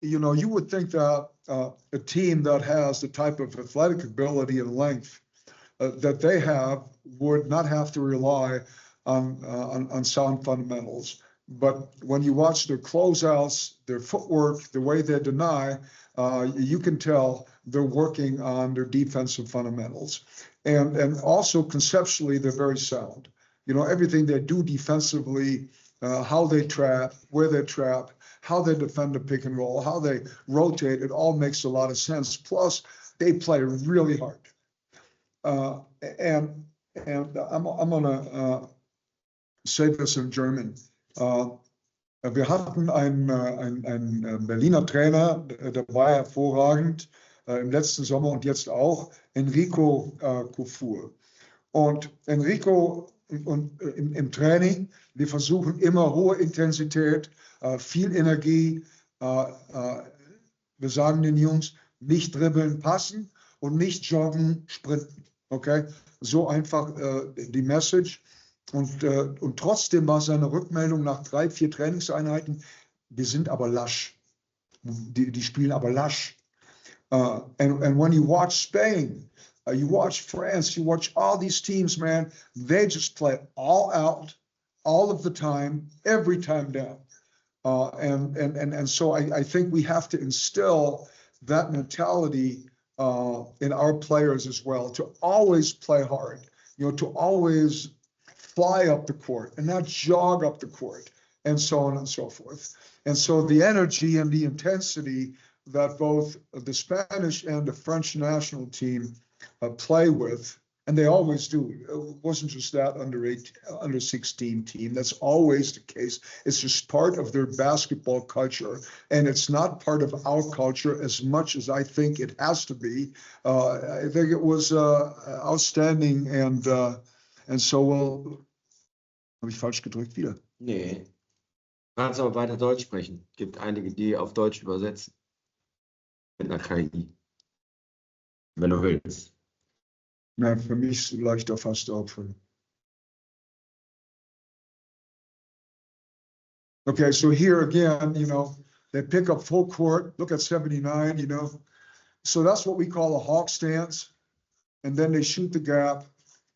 you would think that a team that has the type of athletic ability and length that they have would not have to rely on sound fundamentals. But when you watch their closeouts, their footwork, the way they deny, you can tell they're working on their defensive fundamentals. And also conceptually, they're very sound. Everything they do defensively, how they trap, where they trap, how they defend the pick and roll, how they rotate, it all makes a lot of sense. Plus, they play really hard. And I'm gonna say this in German. Wir hatten einen Berliner Trainer, der war hervorragend im letzten Sommer und jetzt auch, Enrico Kufur. Und Enrico im Training, wir versuchen immer hohe Intensität, viel Energie. Wir sagen den Jungs, nicht dribbeln, passen und nicht joggen, sprinten. Okay, so einfach die Message. Und trotzdem war seine Rückmeldung nach 3, 4 Trainingseinheiten, wir sind aber lasch. Die spielen aber lasch. And when you watch Spain, you watch France, you watch all these teams, man, they just play all out, all of the time, every time down. And so I think we have to instill that mentality in our players as well, to always play hard, to always fly up the court and not jog up the court, and so on and so forth. And so the energy and the intensity that both the Spanish and the French national team play with, and they always do. It wasn't just that under 16 team. That's always the case. It's just part of their basketball culture, and it's not part of our culture as much as I think it has to be. I think it was outstanding, and so habe ich falsch gedrückt wieder? Nee. Du kannst aber weiter Deutsch sprechen. Es gibt einige, die auf Deutsch übersetzen. Mit einer KI. Wenn du willst. Na, für mich leichter fast Opfer. Okay, so here again, they pick up full court. Look at 79, So that's what we call a hawk stance. And then they shoot the gap.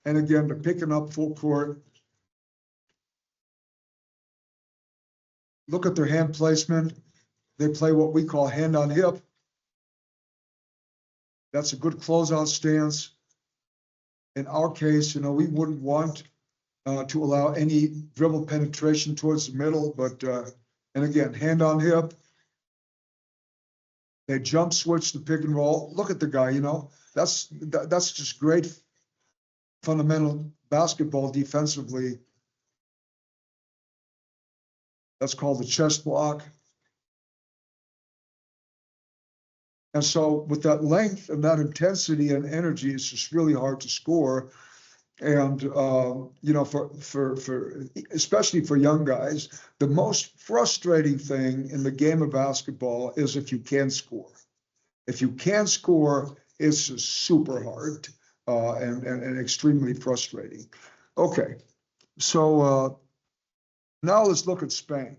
And again, they're picking up full court. Look at their hand placement. They play what we call hand on hip. That's a good closeout stance. In our case, we wouldn't want to allow any dribble penetration towards the middle, but, and again, hand on hip. They jump switch the pick and roll. Look at the guy, that's just great fundamental basketball defensively. That's called the chest block. And so with that length and that intensity and energy, it's just really hard to score. And, for especially for young guys, the most frustrating thing in the game of basketball is if you can't score. If you can't score, it's just super hard and extremely frustrating. Okay, so now let's look at Spain.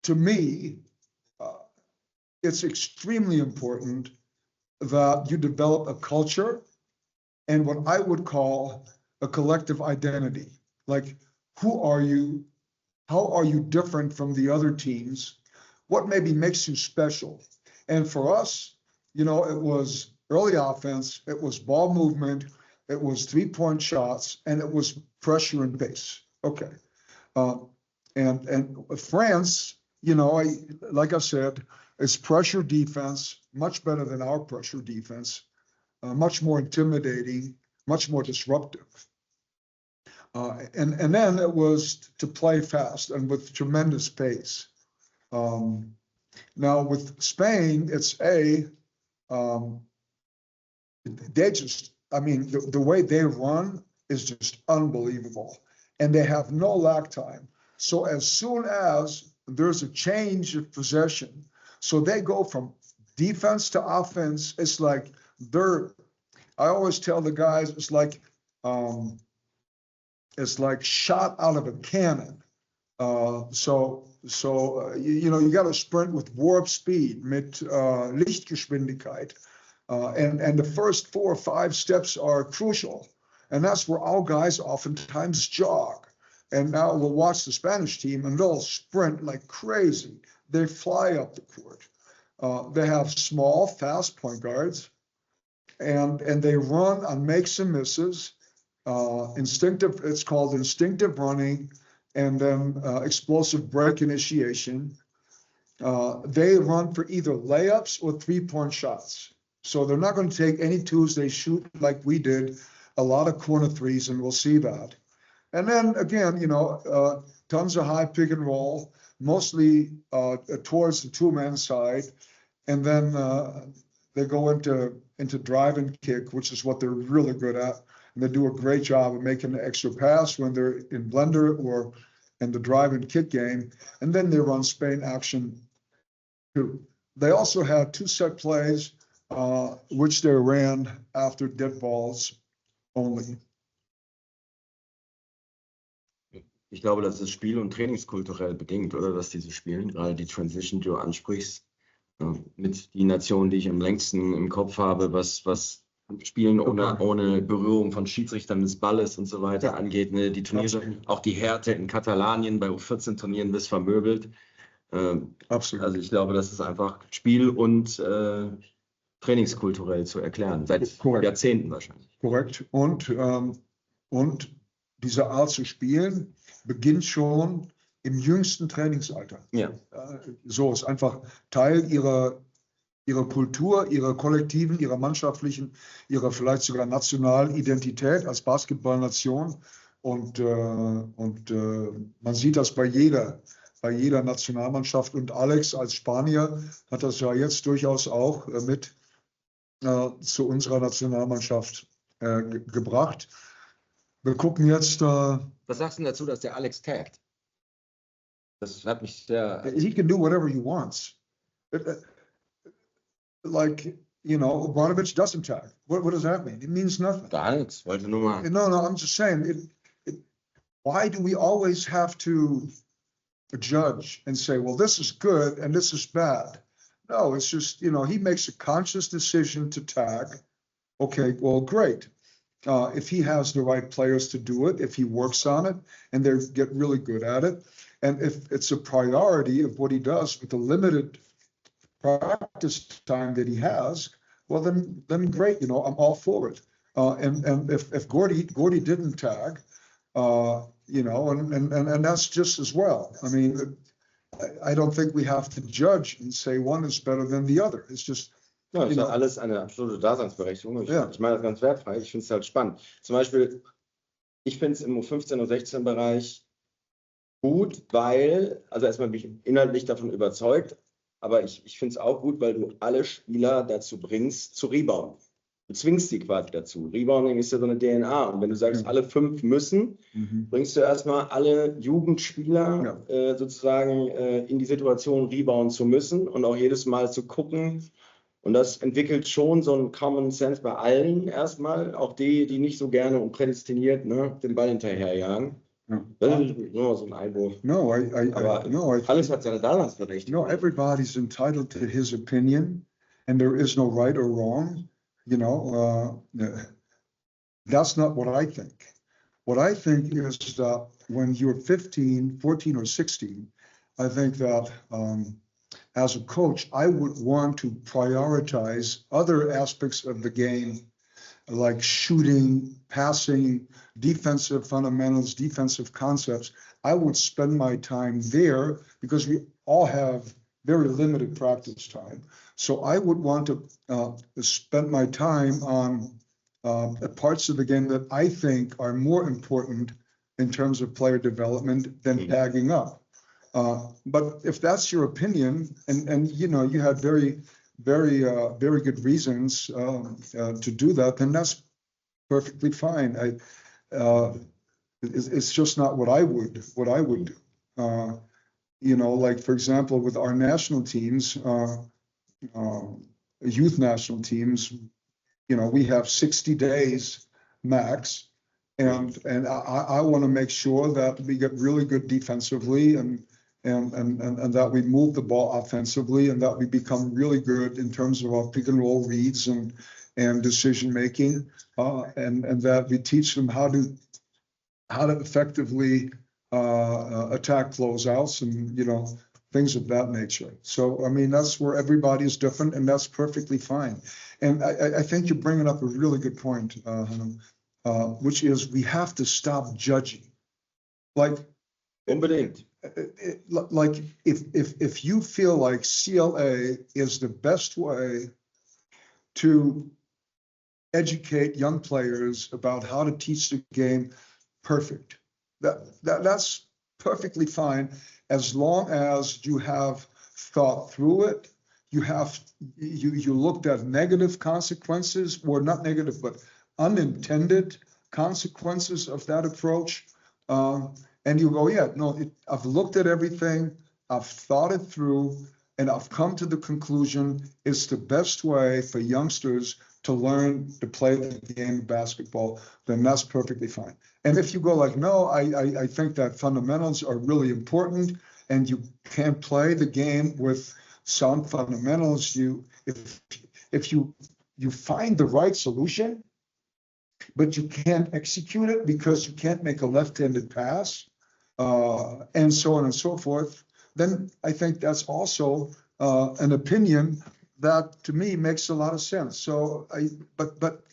To me, it's extremely important that you develop a culture and what I would call a collective identity. Like, who are you? How are you different from the other teams? What maybe makes you special? And for us, it was early offense, it was ball movement, it was three-point shots, and it was pressure and pace. Okay. And France, like I said, it's pressure defense, much better than our pressure defense, much more intimidating, much more disruptive. And then it was to play fast and with tremendous pace. Now with Spain, it's they just, the way they run is just unbelievable. And they have no lag time. So as soon as there's a change of possession, so they go from defense to offense, it's like I always tell the guys, it's like shot out of a cannon. So you got to sprint with warp speed, mit Lichtgeschwindigkeit. And the first 4 or 5 steps are crucial. And that's where all guys oftentimes jog. And now we'll watch the Spanish team and they'll sprint like crazy. They fly up the court. They have small, fast point guards, and they run on makes and misses. It's called instinctive running, and then explosive break initiation. They run for either layups or three-point shots. So they're not going to take any twos. They shoot like we did, a lot of corner threes, and we'll see that. And then again, tons of high pick and roll, mostly towards the two-man side. And then they go into drive and kick, which is what they're really good at. And they do a great job of making the extra pass when they're in blender or in the drive and kick game. And then they run Spain action too. They also have 2 set plays which they ran after dead balls only. Ich glaube, das ist spiel- und trainingskulturell bedingt, oder? Dass diese spielen, gerade die Transition, die du ansprichst, mit die Nation, die ich am längsten im Kopf habe, was Spielen ohne Berührung von Schiedsrichtern des Balles und so weiter angeht. Ne? Die Turniere, auch die Härte in Katalanien bei U14-Turnieren bis vermöbelt. Absolut. Also ich glaube, das ist einfach spiel- und trainingskulturell zu erklären, seit Jahrzehnten wahrscheinlich. Korrekt. Und diese Art zu spielen beginnt schon im jüngsten Trainingsalter. Ja. So ist einfach Teil ihrer Kultur, ihrer kollektiven, ihrer mannschaftlichen, ihrer vielleicht sogar nationalen Identität als Basketballnation. Und man sieht das bei jeder Nationalmannschaft. Und Alex als Spanier hat das ja jetzt durchaus auch mit zu unserer Nationalmannschaft gebracht. Wir gucken jetzt. Was sagst du dazu, dass der Alex taggt? Das hat mich sehr. He can do whatever he wants. Like, you know, Obradovic doesn't tag. What does that mean? It means nothing. Gar nichts. Wollte nur mal. No, I'm just saying. Why do we always have to judge and say, well, this is good and this is bad? No, it's just, you know, he makes a conscious decision to tag. Okay, well, great. If he has the right players to do it, if he works on it and they get really good at it, and if it's a priority of what he does with the limited practice time that he has, well, then great, you know, I'm all for it. And if Gordy didn't tag, you know, and that's just as well. I mean, I don't think we have to judge and say one is better than the other. It's just. Ja, das hat alles eine absolute Daseinsberechtigung. Ich meine das ganz wertfrei. Ich finde es halt spannend. Zum Beispiel, ich finde es im U15 und 16 Bereich gut, weil, also erstmal bin ich inhaltlich davon überzeugt, aber ich finde es auch gut, weil du alle Spieler dazu bringst, zu rebounden. Du zwingst sie quasi dazu. Rebounding ist ja so eine DNA. Und wenn du sagst, alle 5 müssen, bringst du erstmal alle Jugendspieler sozusagen in die Situation, rebounden zu müssen und auch jedes Mal zu gucken. Und das entwickelt schon so einen Common Sense bei allen erstmal, auch die nicht so gerne und prädestiniert den Ball hinterherjagen. Das ist nur so ein Einwurf. No, alles hat seine Daseinsberechtigung. No, everybody's entitled to his opinion, and there is no right or wrong. You know, that's not what I think. What I think is that when you're 15, 14, or 16, I think that as a coach, I would want to prioritize other aspects of the game, like shooting, passing, defensive fundamentals, defensive concepts. I would spend my time there because we all have very limited practice time. So I would want to spend my time on parts of the game that I think are more important in terms of player development than tagging up. But if that's your opinion, and you know you had very good reasons to do that, then that's perfectly fine. It's just not what I would do. You know, like for example, with our national teams, youth national teams, you know, we have 60 days max, and I want to make sure that we get really good defensively and that we move the ball offensively and that we become really good in terms of our pick and roll reads and decision making, and that we teach them how to effectively attack closeouts and, you know, things of that nature. So, I mean, that's where everybody is different, and that's perfectly fine. And I think you're bringing up a really good point, which is we have to stop judging. Like, unbedingt. Like if you feel like CLA is the best way to educate young players about how to teach the game, perfect. That's perfectly fine, as long as you have thought through it. You looked at negative consequences, or not negative, but unintended consequences of that approach. And you go, yeah, no, I've looked at everything, I've thought it through, and I've come to the conclusion it's the best way for youngsters to learn to play the game of basketball, then that's perfectly fine. And if you go like, no, I think that fundamentals are really important and you can't play the game with sound fundamentals, if you find the right solution, but you can't execute it because you can't make a left-handed pass, and so on and so forth, then I think that's also an opinion that to me makes a lot of sense. So but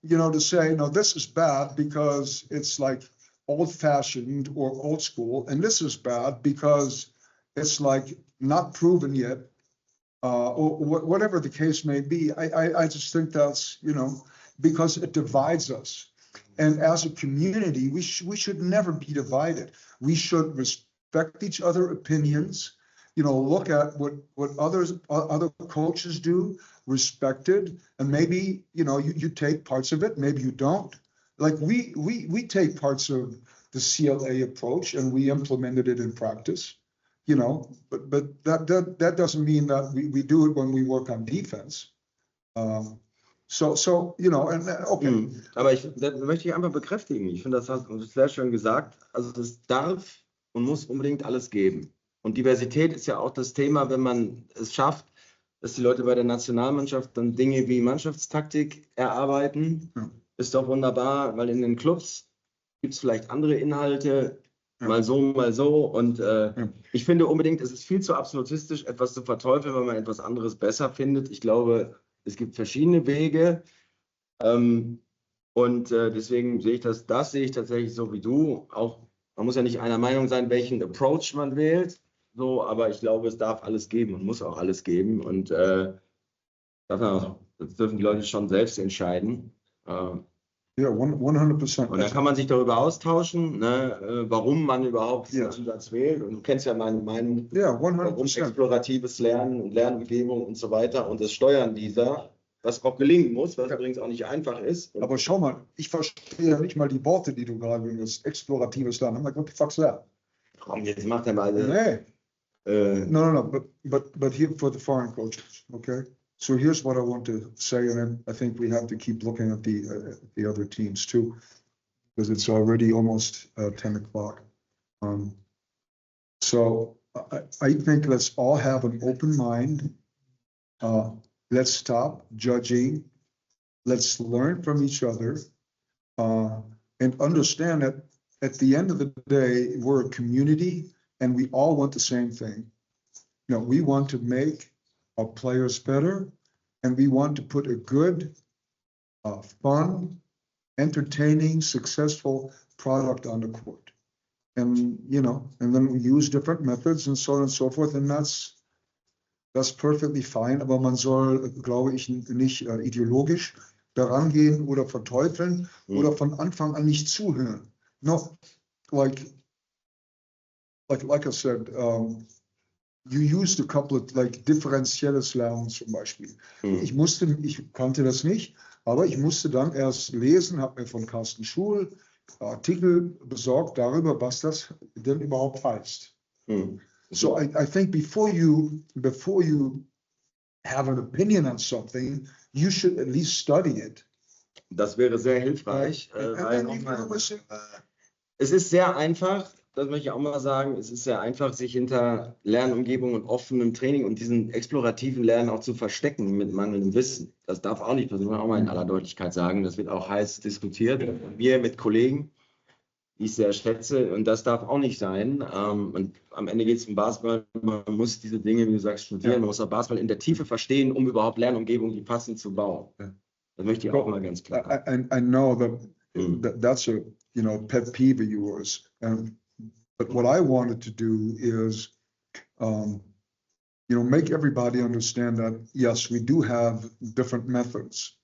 you know, to say, no, this is bad because it's like old-fashioned or old school, and this is bad because it's like not proven yet, or whatever the case may be. I just think that's, you know, because it divides us. And as a community, we should never be divided. We should respect each other's opinions, you know, look at what other coaches do, respect it, and maybe, you know, you take parts of it, maybe you don't. Like we take parts of the CLA approach and we implemented it in practice, you know, but that doesn't mean that we do it when we work on defense. So, you know, and okay. Aber das möchte ich einfach bekräftigen. Ich finde, das hast du sehr schön gesagt. Also es darf und muss unbedingt alles geben. Und Diversität ist ja auch das Thema, wenn man es schafft, dass die Leute bei der Nationalmannschaft dann Dinge wie Mannschaftstaktik erarbeiten. Ja. Ist doch wunderbar, weil in den Clubs gibt es vielleicht andere Inhalte, ja. Mal so. Und ja. Ich finde unbedingt, es ist viel zu absolutistisch, etwas zu verteufeln, wenn man etwas anderes besser findet. Ich glaube, es gibt verschiedene Wege und deswegen sehe ich das sehe ich tatsächlich so wie du. Auch man muss ja nicht einer Meinung sein, welchen Approach man wählt, so, aber ich glaube, es darf alles geben und muss auch alles geben und das dürfen die Leute schon selbst entscheiden. Ja, 100%. Und dann kann man sich darüber austauschen, ne, warum man überhaupt diesen Ansatz wählt. Und du kennst ja meine Meinung, warum exploratives Lernen und Lernumgebung und so weiter und das Steuern dieser, was auch gelingen muss, was übrigens auch nicht einfach ist. Aber schau mal, ich verstehe ja nicht mal die Worte, die du gerade benutzt. Exploratives Lernen. I'm like, what the fuck's that? Komm, jetzt macht er mal. Nee. No. But here for the foreign coaches, okay? So here's what I want to say, and then I think we have to keep looking at the other teams too, because it's already almost 10 o'clock. So I think let's all have an open mind. Let's stop judging. Let's learn from each other, and understand that at the end of the day, we're a community, and we all want the same thing. You know, we want to make our players better, and we want to put a good, fun, entertaining, successful product on the court. And, you know, and then we use different methods and so on and so forth, and that's perfectly fine, aber man soll, glaube ich, nicht ideologisch daran gehen oder verteufeln oder von Anfang an nicht zuhören. No, like I said, you used a couple of like differenzielles Lernen zum Beispiel. Ich kannte das nicht, aber ich musste dann erst lesen, habe mir von Carsten Schul Artikel besorgt darüber, was das denn überhaupt heißt. So I think before you have an opinion on something, you should at least study it. Das wäre sehr hilfreich. Es ist sehr einfach, das möchte ich auch mal sagen, es ist sehr einfach, sich hinter Lernumgebung und offenem Training und diesen explorativen Lernen auch zu verstecken mit mangelndem Wissen. Das darf auch nicht, das muss man auch mal in aller Deutlichkeit sagen. Das wird auch heiß diskutiert, wir mit Kollegen, die ich sehr schätze, und das darf auch nicht sein. Und am Ende geht es um Basketball, man muss diese Dinge, wie du sagst, studieren, man muss auch Basketball in der Tiefe verstehen, um überhaupt Lernumgebung, die passend zu bauen. Das möchte ich auch mal ganz klar sagen. I know that's a pet peeve of yours. But what I wanted to do is, make everybody understand that, yes, we do have different methods,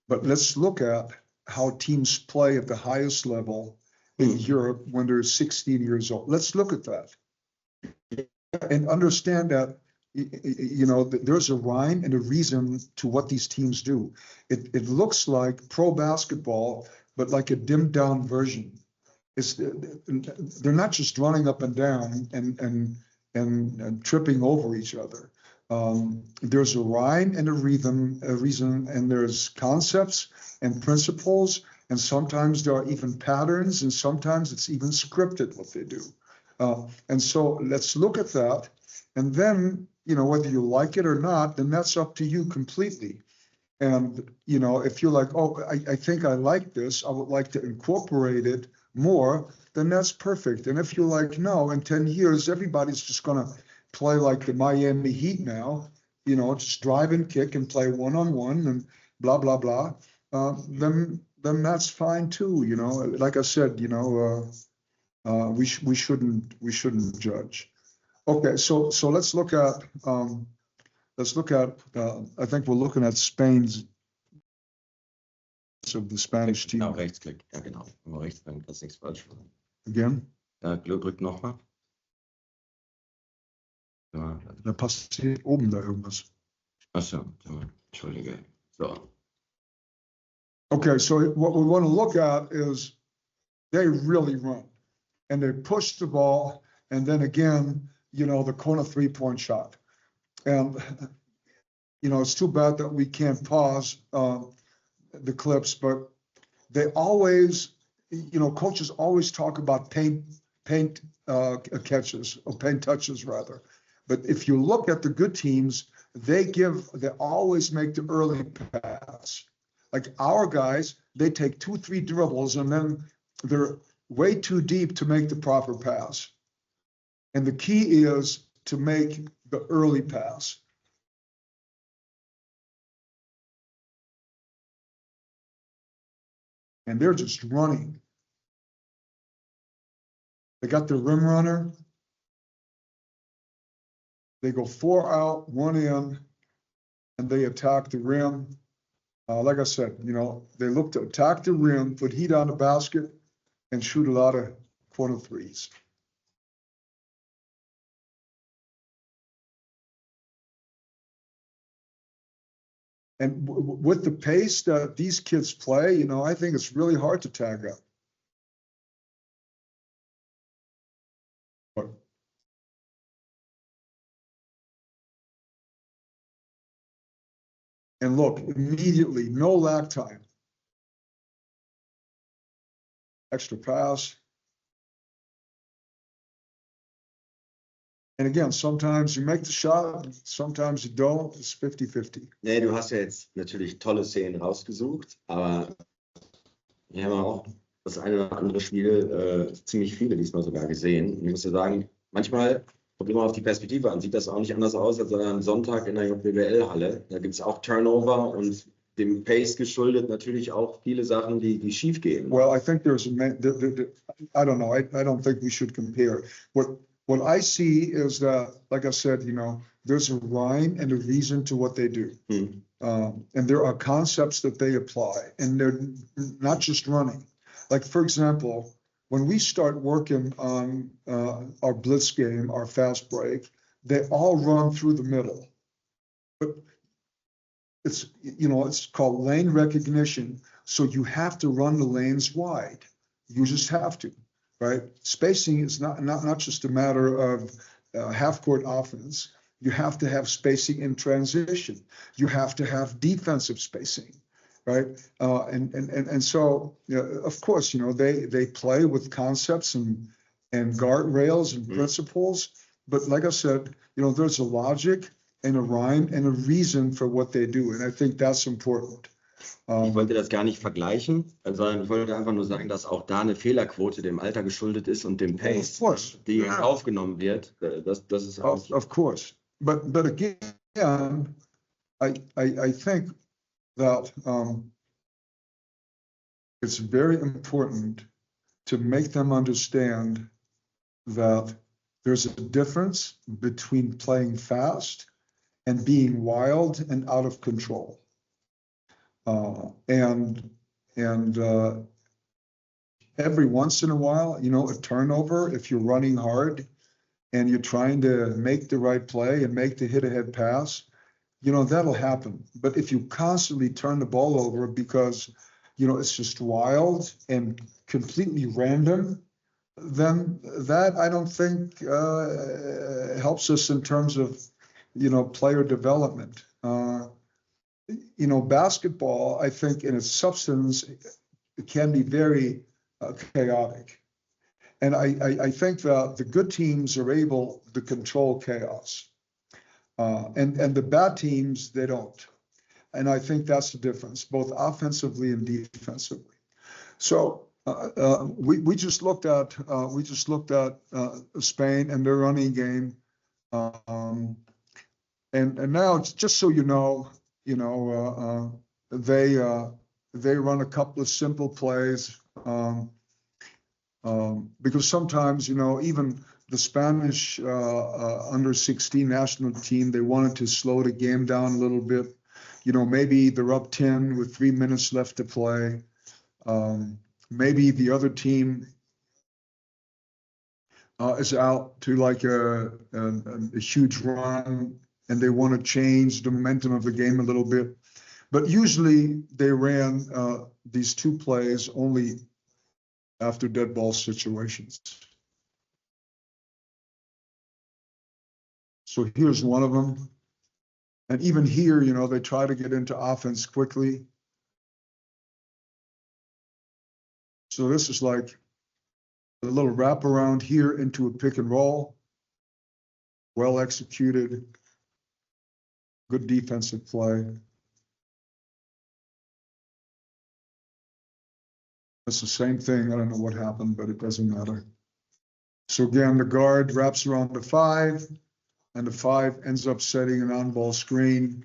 but let's look at how teams play at the highest level in Europe when they're 16 years old. Let's look at that and understand that, there's a rhyme and a reason to what these teams do. It looks like pro basketball, but like a dimmed down version. They're not just running up and down and tripping over each other. There's a rhyme and a reason, and there's concepts and principles, and sometimes there are even patterns, and sometimes it's even scripted what they do. And so let's look at that, and then, you know, whether you like it or not, then that's up to you completely. And, you know, if you're like, oh, I think I like this, I would like to incorporate it more, then that's perfect. And if you're like, no, in 10 years, everybody's just going to play like the Miami Heat now, you know, just drive and kick and play one-on-one and blah, blah, blah, then that's fine too. You know, like I said, you know, we shouldn't judge. Okay, so let's look at, I think we're looking at Spain's, of the Spanish team. Genau, Rechtsklick. Ja, genau. Wenn man rechts, dann kannst du nichts falsch machen. Again? Ja, drück nochmal. Ja. Da passiert oben da irgendwas. Achso, entschuldige. So. Okay, so what we want to look at is they really run and they push the ball, and then again, you know, the corner 3-point shot. And, you know, it's too bad that we can't pause the clips, but they always, you know, coaches always talk about paint catches, or paint touches rather. But if you look at the good teams, they always make the early pass. Like our guys, they take 2-3 dribbles and then they're way too deep to make the proper pass. And the key is to make the early pass. And they're just running. They got their rim runner. They go 4 out, 1 in, and they attack the rim. Like I said, you know, they look to attack the rim, put heat on the basket, and shoot a lot of corner threes. And with the pace that these kids play, you know, I think it's really hard to tag up. And look, immediately, no lag time. Extra pass. And again, sometimes you make the shot, sometimes you don't. It's 50-50. Nee, du hast ja jetzt natürlich tolle Szenen rausgesucht, aber wir haben auch das eine oder andere Spiel, ziemlich viele diesmal sogar gesehen. Und ich muss ja sagen, manchmal, kommt immer auf die Perspektive an, sieht das auch nicht anders aus als an einem Sonntag in der JBL-Halle. Da gibt es auch Turnover und dem Pace geschuldet natürlich auch viele Sachen, die schief gehen. Well, I think there's I don't know. I don't think we should compare. What I see is that, like I said, you know, there's a rhyme and a reason to what they do. And there are concepts that they apply, and they're not just running. Like, for example, when we start working on our blitz game, our fast break, they all run through the middle. But it's, you know, it's called lane recognition. So you have to run the lanes wide. You just have to, right? Spacing is not just a matter of half-court offense. You have to have spacing in transition. You have to have defensive spacing, right? And so, you know, of course, you know, they play with concepts and guardrails and principles. But like I said, you know, there's a logic and a rhyme and a reason for what they do. And I think that's important. Ich wollte das gar nicht vergleichen, sondern ich wollte einfach nur sagen, dass auch da eine Fehlerquote dem Alter geschuldet ist und dem Pace, die aufgenommen wird. Das ist auch. Of course. But again, I think that it's very important to make them understand that there's a difference between playing fast and being wild and out of control. And every once in a while, you know, a turnover, if you're running hard and you're trying to make the right play and make the hit-ahead pass, you know, that'll happen. But if you constantly turn the ball over because, you know, it's just wild and completely random, then that I don't think helps us in terms of player development. Basketball, I think in its substance, it can be very chaotic. And I think that the good teams are able to control chaos. And the bad teams, they don't. And I think that's the difference, both offensively and defensively. So we just looked at Spain and their running game. And now, just so you know, they run a couple of simple plays, because sometimes, even the Spanish under 16 national team, they wanted to slow the game down a little bit. Maybe they're up 10 with 3 minutes left to play. Maybe the other team is out to like a huge run, and they want to change the momentum of the game a little bit. But usually they ran these 2 plays only after dead ball situations. So here's one of them. And even here, they try to get into offense quickly. So this is like a little wraparound here into a pick and roll. Well executed. Good defensive play. It's the same thing. I don't know what happened, but it doesn't matter. So again, the guard wraps around the 5, and the 5 ends up setting an on-ball screen.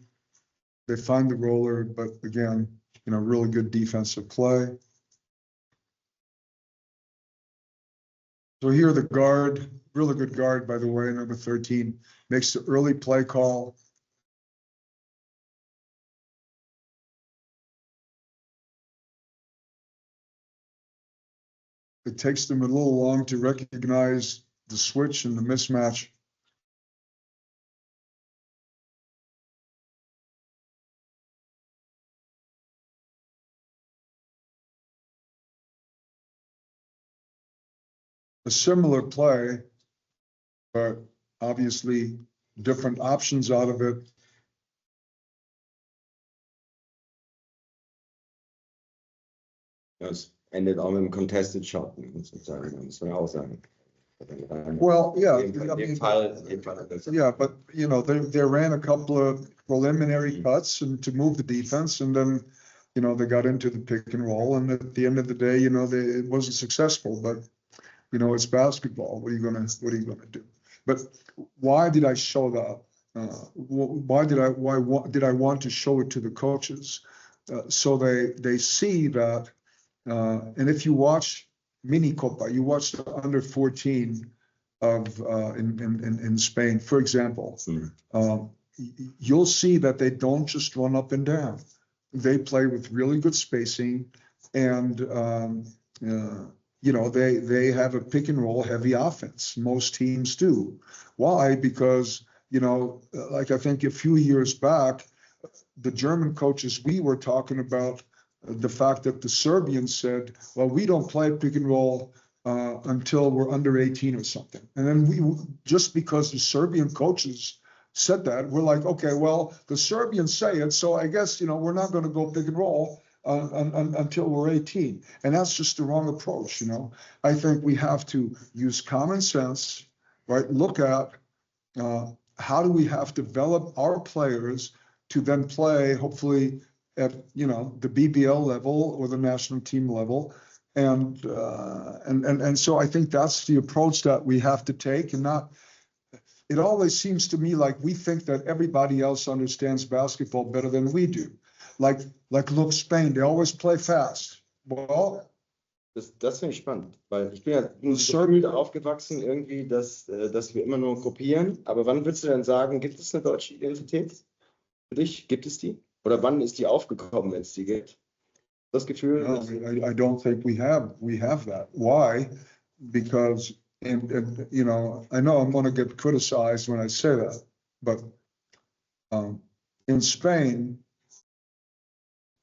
They find the roller, but again, really good defensive play. So here the guard, really good guard, by the way, number 13, makes the early play call. It takes them a little long to recognize the switch and the mismatch. A similar play, but obviously different options out of it. Das endet auch mit einem Contested Shot, sozusagen, muss man auch sagen. Well, yeah. In dem Fall, yeah, but they ran a couple of preliminary cuts and to move the defense, and then they got into the pick and roll, and at the end of the day, it wasn't successful. But it's basketball. What are you gonna do? But why did I show that? Why did I want to show it to the coaches? So they see that. And if you watch Mini Copa, you watch the under 14 of in Spain, for example, you'll see that they don't just run up and down. They play with really good spacing, and they have a pick and roll heavy offense. Most teams do. Why? Because like I think a few years back, the German coaches, we were talking about the fact that the Serbians said, well, we don't play pick and roll until we're under 18 or something. And then just because the Serbian coaches said that, we're like, okay, well, the Serbians say it, so I guess, we're not going to go pick and roll until we're 18. And that's just the wrong approach, I think we have to use common sense, right? Look at how do we have to develop our players to then play, hopefully, at the BBL level or the national team level, and so I think that's the approach that we have to take, and not. It always seems to me like we think that everybody else understands basketball better than we do. Like look, Spain, they always play fast. Well, das finde ich spannend, weil ich bin ja gefühlt aufgewachsen irgendwie, dass wir immer nur kopieren. Aber wann würdest du denn sagen, gibt es eine deutsche Identität für dich? Gibt es die? Oder wann ist die aufgekommen, wenn es die gibt? Das Gefühl? No, I don't think we have that. Why? Because, and I know I'm going to get criticized when I say that, but in Spain,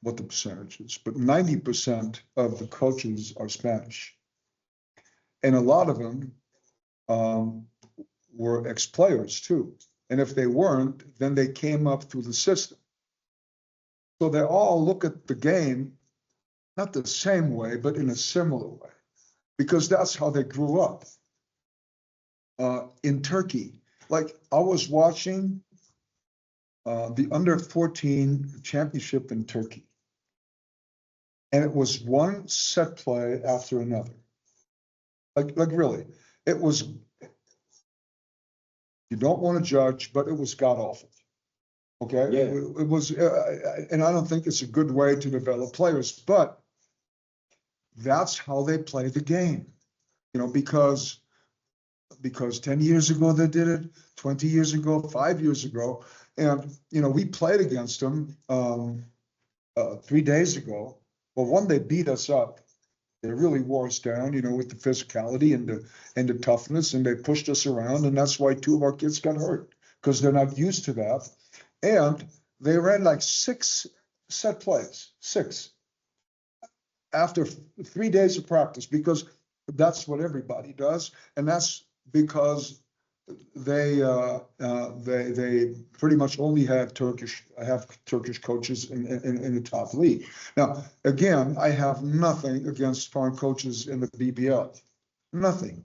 what the percentage is, but 90% of the coaches are Spanish. And a lot of them were ex-players too. And if they weren't, then they came up through the system. So they all look at the game, not the same way, but in a similar way, because that's how they grew up. In Turkey, like I was watching the under-14 championship in Turkey, and it was one set play after another. Like really, it was, you don't want to judge, but it was god-awful. Okay, Yeah. it was, and I don't think it's a good way to develop players, but that's how they play the game, you know, because 10 years ago they did it, 20 years ago, 5 years ago, and, you know, we played against them 3 days ago. Well, one, they beat us up. They really wore us down, you know, with the physicality and the toughness, and they pushed us around, and that's why 2 of our kids got hurt, because they're not used to that. And they ran like 6 set plays, 6, after 3 days of practice, because that's what everybody does, and that's because they pretty much only have Turkish coaches in the top league. Now, again, I have nothing against foreign coaches in the BBL, nothing,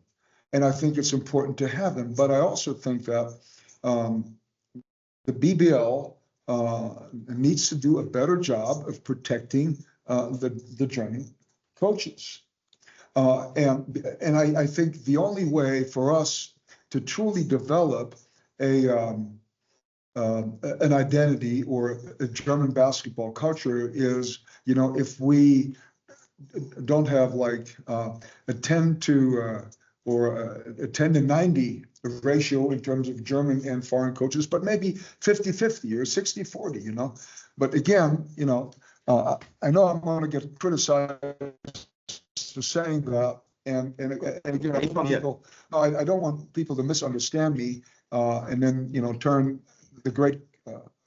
and I think it's important to have them. But I also think that the BBL needs to do a better job of protecting the German coaches. And I think the only way for us to truly develop an identity or a German basketball culture is, you know, if we don't have like a 10 to 90 ratio in terms of German and foreign coaches, but maybe 50-50 or 60-40, you know. But again, you know, I know I'm going to get criticized for saying that, and again, I don't want people to misunderstand me and then, you know, turn the great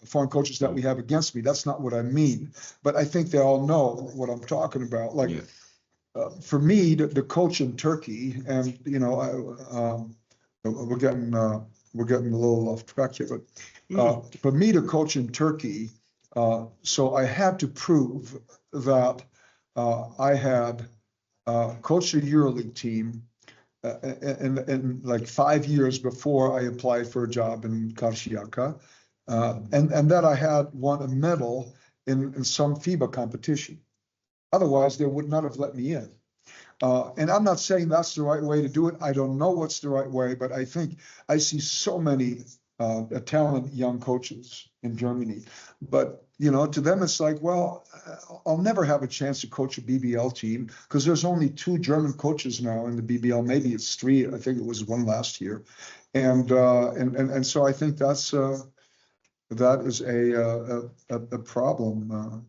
foreign coaches that we have against me. That's not what I mean. But I think they all know what I'm talking about. Like, for me, the coach in Turkey, and you know, we're getting a little off track here, but for me, the coach in Turkey, so I had to prove that I had coached a EuroLeague team in like 5 years before I applied for a job in Karşıyaka, and that I had won a medal in some FIBA competition. Otherwise, they would not have let me in. And I'm not saying that's the right way to do it. I don't know what's the right way, but I think I see so many talented young coaches in Germany. But, you know, to them, it's like, well, I'll never have a chance to coach a BBL team because there's only 2 German coaches now in the BBL. Maybe it's 3. I think it was 1 last year. And so I think that is a problem.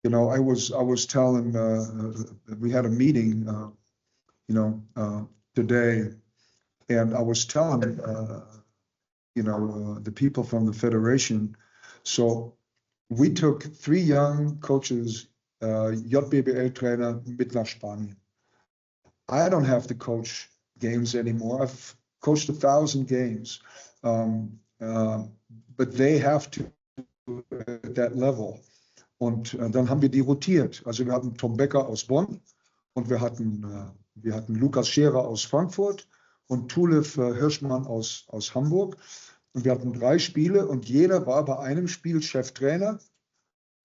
You know, I was telling, we had a meeting, you know, today, and I was telling, you know, the people from the federation. So we took 3 young coaches, JBL trainer, mit nach Spanien. I don't have to coach games anymore. I've coached 1,000 games, but they have to at that level. Und dann haben wir die rotiert. Also wir hatten Tom Becker aus Bonn und wir hatten Lukas Scherer aus Frankfurt und Tulif Hirschmann aus Hamburg. Und wir hatten 3 Spiele und jeder war bei einem Spiel Cheftrainer.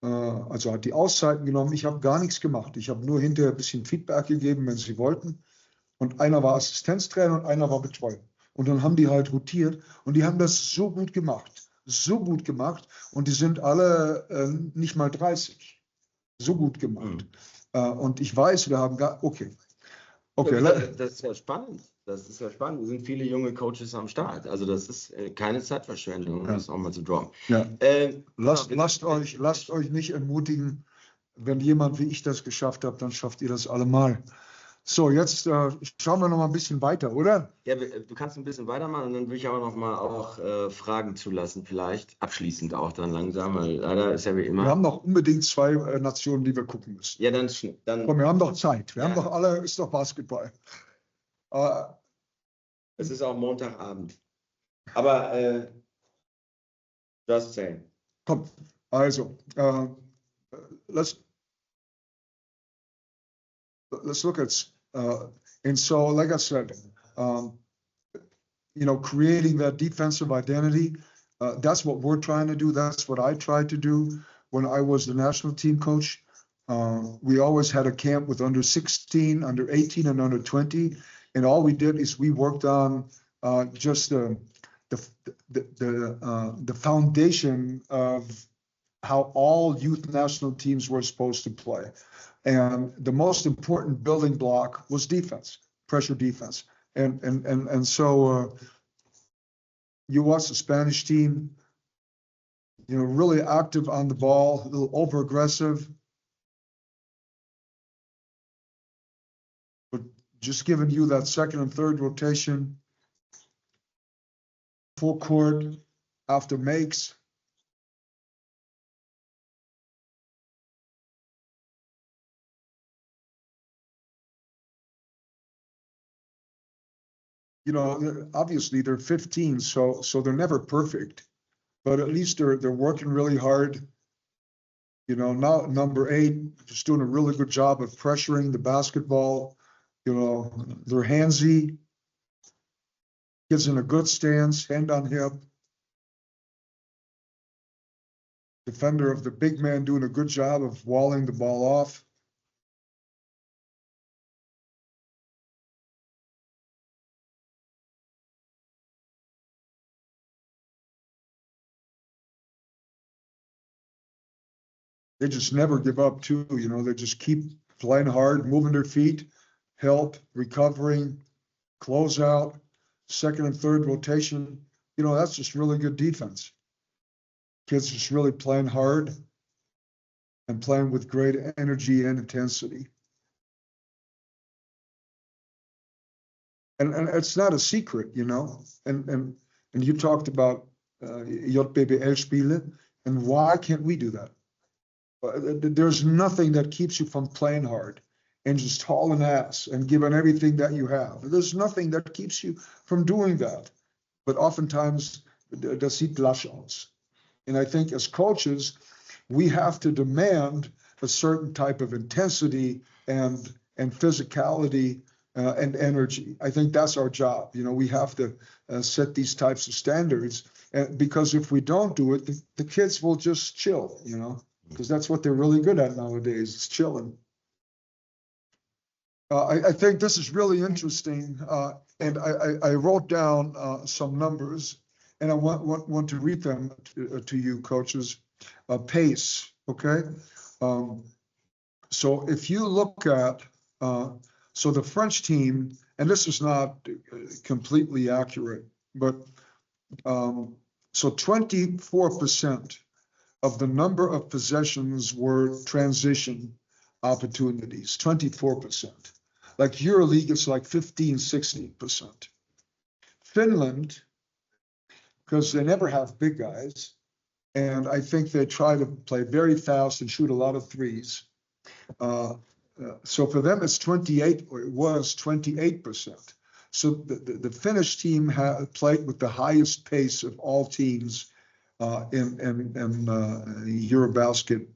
Also hat die Auszeiten genommen. Ich habe gar nichts gemacht. Ich habe nur hinterher ein bisschen Feedback gegeben, wenn sie wollten. Und einer war Assistenztrainer und einer war Betreuer. Und dann haben die halt rotiert und die haben das so gut gemacht. So gut gemacht und die sind alle nicht mal 30. So gut gemacht. Und ich weiß, wir haben okay. Das ist ja spannend. Das ist ja spannend. Es sind viele junge Coaches am Start. Also das ist keine Zeitverschwendung, um das auch mal zu droppen. Ja. Lasst euch nicht ermutigen. Wenn jemand wie ich das geschafft hat, dann schafft ihr das allemal. So, jetzt schauen wir noch mal ein bisschen weiter, oder? Ja, du kannst ein bisschen weitermachen und dann will ich aber noch mal Fragen zulassen, vielleicht abschließend auch dann langsam, weil leider ist ja wie immer. Wir haben noch unbedingt 2 Nationen, die wir gucken müssen. Ja, dann. Komm, wir haben doch Zeit. Wir haben doch alle, ist doch Basketball. Es ist auch Montagabend. Aber Just saying. Komm, also, let's look at, and so, like I said, creating that defensive identity, that's what we're trying to do. That's what I tried to do when I was the national team coach. We always had a camp with under 16, under 18, and under 20. And all we did is we worked on just the foundation of how all youth national teams were supposed to play. And the most important building block was defense, pressure defense. And so you watch the Spanish team, really active on the ball, a little over aggressive, but just giving you that second and third rotation, full court after makes. Obviously they're 15, so they're never perfect, but at least they're working really hard. Now number 8 just doing a really good job of pressuring the basketball. They're handsy, gives in a good stance, hand on hip. Defender of the big man doing a good job of walling the ball off. They just never give up too, they just keep playing hard, moving their feet, help, recovering, close out, second and third rotation. That's just really good defense. Kids just really playing hard and playing with great energy and intensity. And it's not a secret, and you talked about JBL Spiele, and why can't we do that? There's nothing that keeps you from playing hard and just hauling ass and giving everything that you have. There's nothing that keeps you from doing that. But oftentimes, das sieht lasch aus. And I think as coaches, we have to demand a certain type of intensity and physicality and energy. I think that's our job. We have to set these types of standards, because if we don't do it, the kids will just chill, because that's what they're really good at nowadays, is chilling. I think this is really interesting, and I wrote down some numbers, and I want to read them to you, coaches. Pace, okay? So if you look at, so the French team, and this is not completely accurate, but so 24% of the number of possessions were transition opportunities, 24%. Like EuroLeague, it's like 15-16%. Finland, because they never have big guys, and I think they try to play very fast and shoot a lot of threes. So for them, it's 28, or it was 28%. So the Finnish team played with the highest pace of all teams in Eurobasket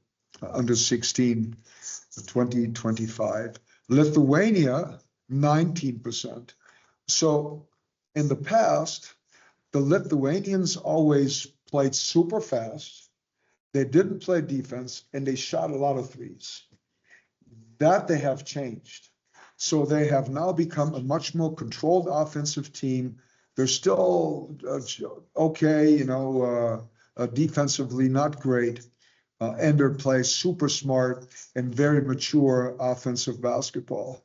under 16, 2025. Lithuania, 19%. So in the past, the Lithuanians always played super fast. They didn't play defense, and they shot a lot of threes. That they have changed. So they have now become a much more controlled offensive team. They're still okay, defensively not great, and they play super smart and very mature offensive basketball.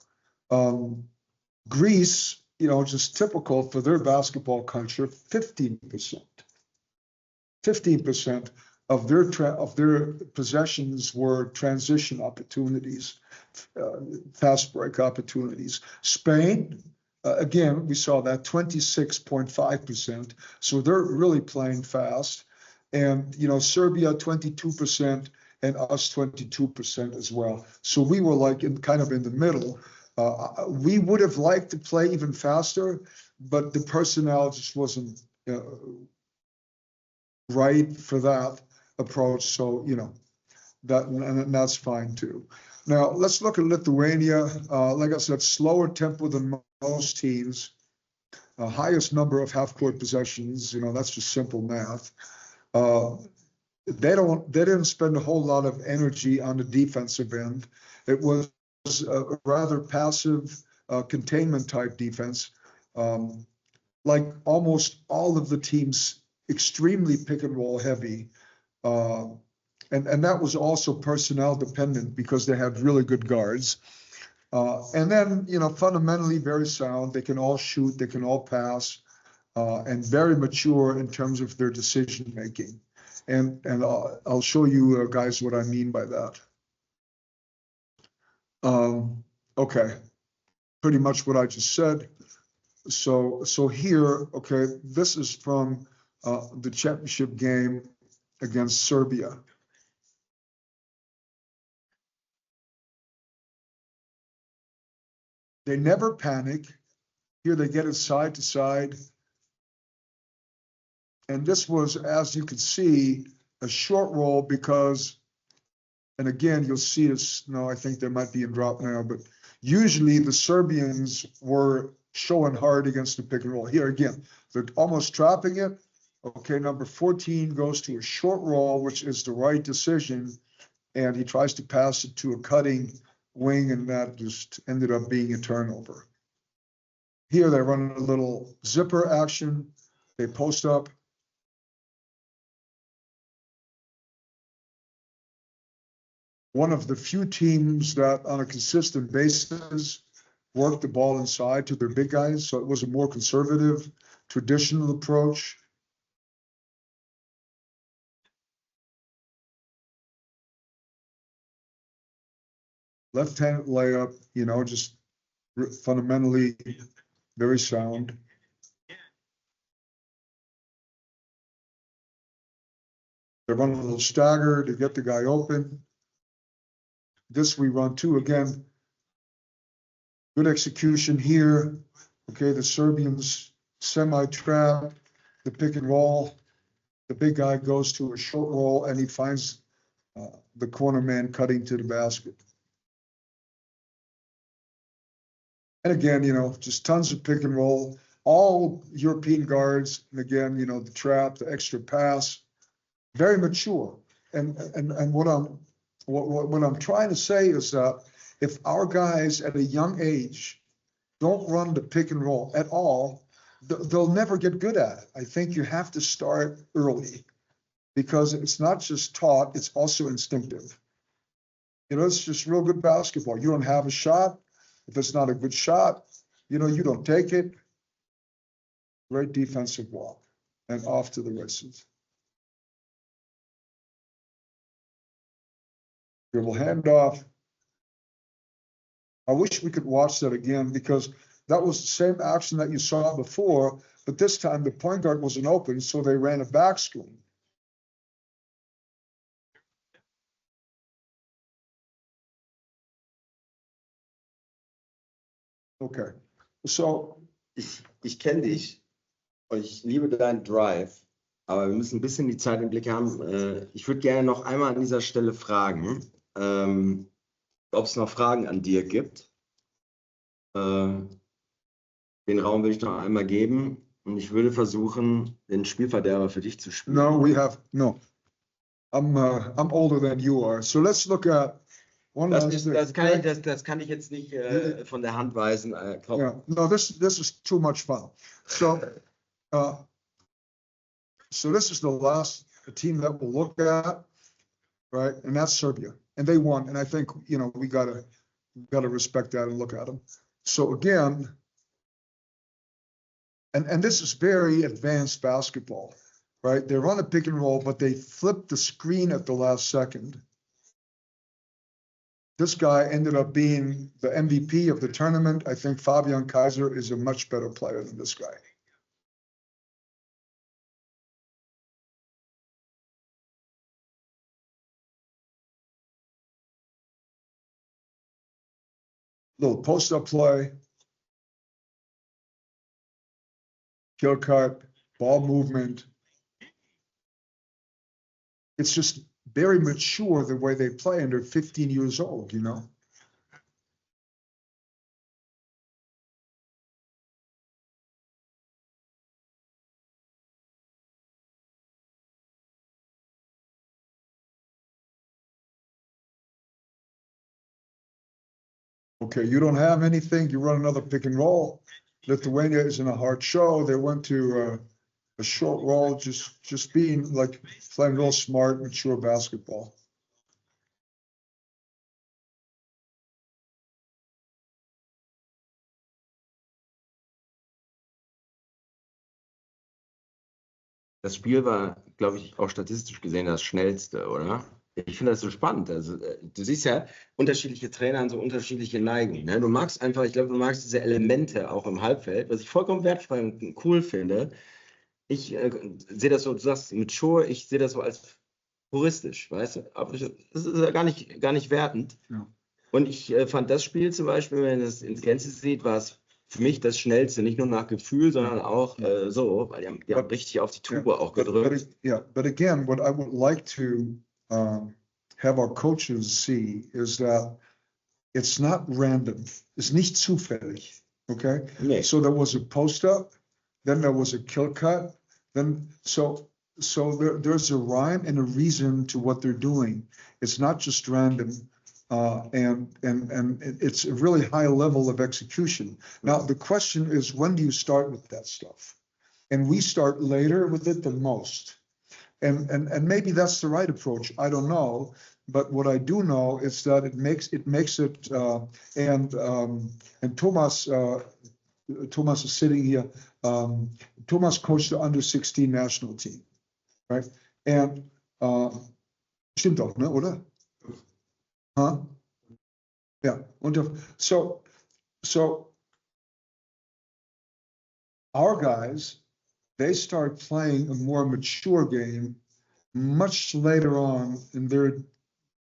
Greece, just typical for their basketball culture, 15%. 15% of their possessions were transition opportunities, fast break opportunities. Spain, again, we saw that 26.5%. So they're really playing fast. And, Serbia, 22%, and us 22% as well. So we were like kind of in the middle. We would have liked to play even faster, but the personnel just wasn't right for that approach. So, you know, and that's fine too. Now, let's look at Lithuania. Like I said, slower tempo than most teams. Highest number of half-court possessions. You know, that's just simple math. They didn't spend a whole lot of energy on the defensive end. It was a rather passive containment type defense. Like almost all of the teams, extremely pick and roll heavy. And that was also personnel dependent because they had really good guards. And then, you know, fundamentally very sound. They can all shoot, they can all pass, and very mature in terms of their decision making. And I'll show you guys what I mean by that. Okay, pretty much what I just said. So here, okay, this is from the championship game against Serbia. They never panic. Here they get it side to side. And this was, as you can see, a short roll because, and again, you'll see this, no, I think there might be a drop now, but usually the Serbians were showing hard against the pick and roll. Here again, they're almost trapping it. Okay, number 14 goes to a short roll, which is the right decision, and he tries to pass it to a cutting wing, and that just ended up being a turnover. Here they run a little zipper action. They post up. One of the few teams that on a consistent basis worked the ball inside to their big guys. So it was a more conservative, traditional approach. Left-handed layup, you know, just fundamentally very sound. They run a little stagger to get the guy open. This we run too. Again, good execution here. Okay, the Serbians semi-trap, the pick and roll. The big guy goes to a short roll and he finds the corner man cutting to the basket. And again, you know, just tons of pick and roll, all European guards. And again, you know, the trap, the extra pass, very mature. And what I'm trying to say is that if our guys at a young age don't run the pick and roll at all, they'll never get good at it. I think you have to start early because it's not just taught, it's also instinctive. You know, it's just real good basketball. You don't have a shot. If it's not a good shot, you know, you don't take it. Great defensive walk and off to the races. Dribble handoff. I wish we could watch that again because that was the same action that you saw before, but this time the point guard wasn't open, so they ran a back screen. Okay, so ich kenne dich und ich liebe deinen Drive, aber wir müssen ein bisschen die Zeit im Blick haben. Ich würde gerne noch einmal an dieser Stelle fragen, ob es noch Fragen an Dirk gibt. Den Raum will ich noch einmal geben und ich würde versuchen, den Spielverderber für dich zu spielen. No. I'm older than you are, so let's look at one last thing. Das kann ich jetzt nicht von der Hand weisen. Yeah. No, this is too much fun. So this is the last team that we'll look at, right? And that's Serbia, and they won. And I think, you know, we gotta respect that and look at them. So again, and this is very advanced basketball, right? They run a pick and roll, but they flip the screen at the last second. This guy ended up being the MVP of the tournament. I think Fabian Kaiser is a much better player than this guy. Little post-up play. Kill cut, ball movement. it's just very mature the way they play, and they're 15 years old, you know. Okay, you don't have anything, you run another pick and roll. Lithuania is in a hard show. They went to a short roll, just being like playing real smart, mature basketball. Das Spiel war, glaube ich, auch statistisch gesehen das schnellste, oder? Ich finde das so spannend. Also, du siehst ja, unterschiedliche Trainer haben so unterschiedliche Neigungen. Ne? Du magst einfach, ich glaube, du magst diese Elemente auch im Halbfeld, was ich vollkommen wertvoll und cool finde. Ich sehe das so, du sagst mature, ich sehe das so als puristisch, weißt du? Aber das ist ja gar nicht wertend. Ja. Und ich fand das Spiel zum Beispiel, wenn man das in Gänze sieht, war es für mich das Schnellste, nicht nur nach Gefühl, sondern auch so, weil die haben richtig auf die Tube auch gedrückt. But again, what I would like to have our coaches see is that it's not random. It's nicht zufällig, okay? Nee. So there was a post-up, then there was a kill cut, then so there's a rhyme and a reason to what they're doing. It's not just random. And it's a really high level of execution. Now, the question is, when do you start with that stuff? And we start later with it than most. And maybe that's the right approach. I don't know. But what I do know is that it makes it and Thomas is sitting here. Thomas coached the under 16 national team, right? And stimmt auch, ne, oder? Huh? Yeah. So our guys, they start playing a more mature game much later on in their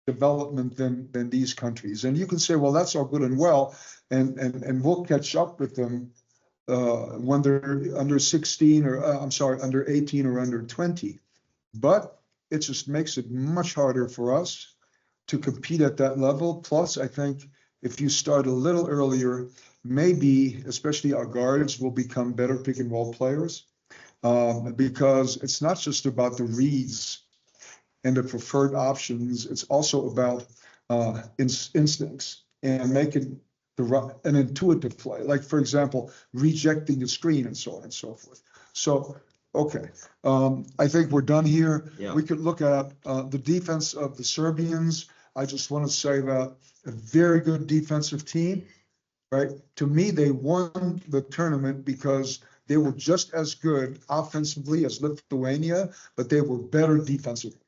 development than these countries. And you can say, well, that's all good and well, and we'll catch up with them when they're under 16 or under 18 or under 20. But it just makes it much harder for us to compete at that level. Plus, I think if you start a little earlier, maybe, especially our guards, will become better pick and roll players because it's not just about the reads and the preferred options. It's also about instincts and making an intuitive play. Like, for example, rejecting the screen and so on and so forth. So, okay, I think we're done here. Yeah. We could look at the defense of the Serbians. I just want to say that a very good defensive team, right? To me, they won the tournament because they were just as good offensively as Lithuania, but they were better defensively.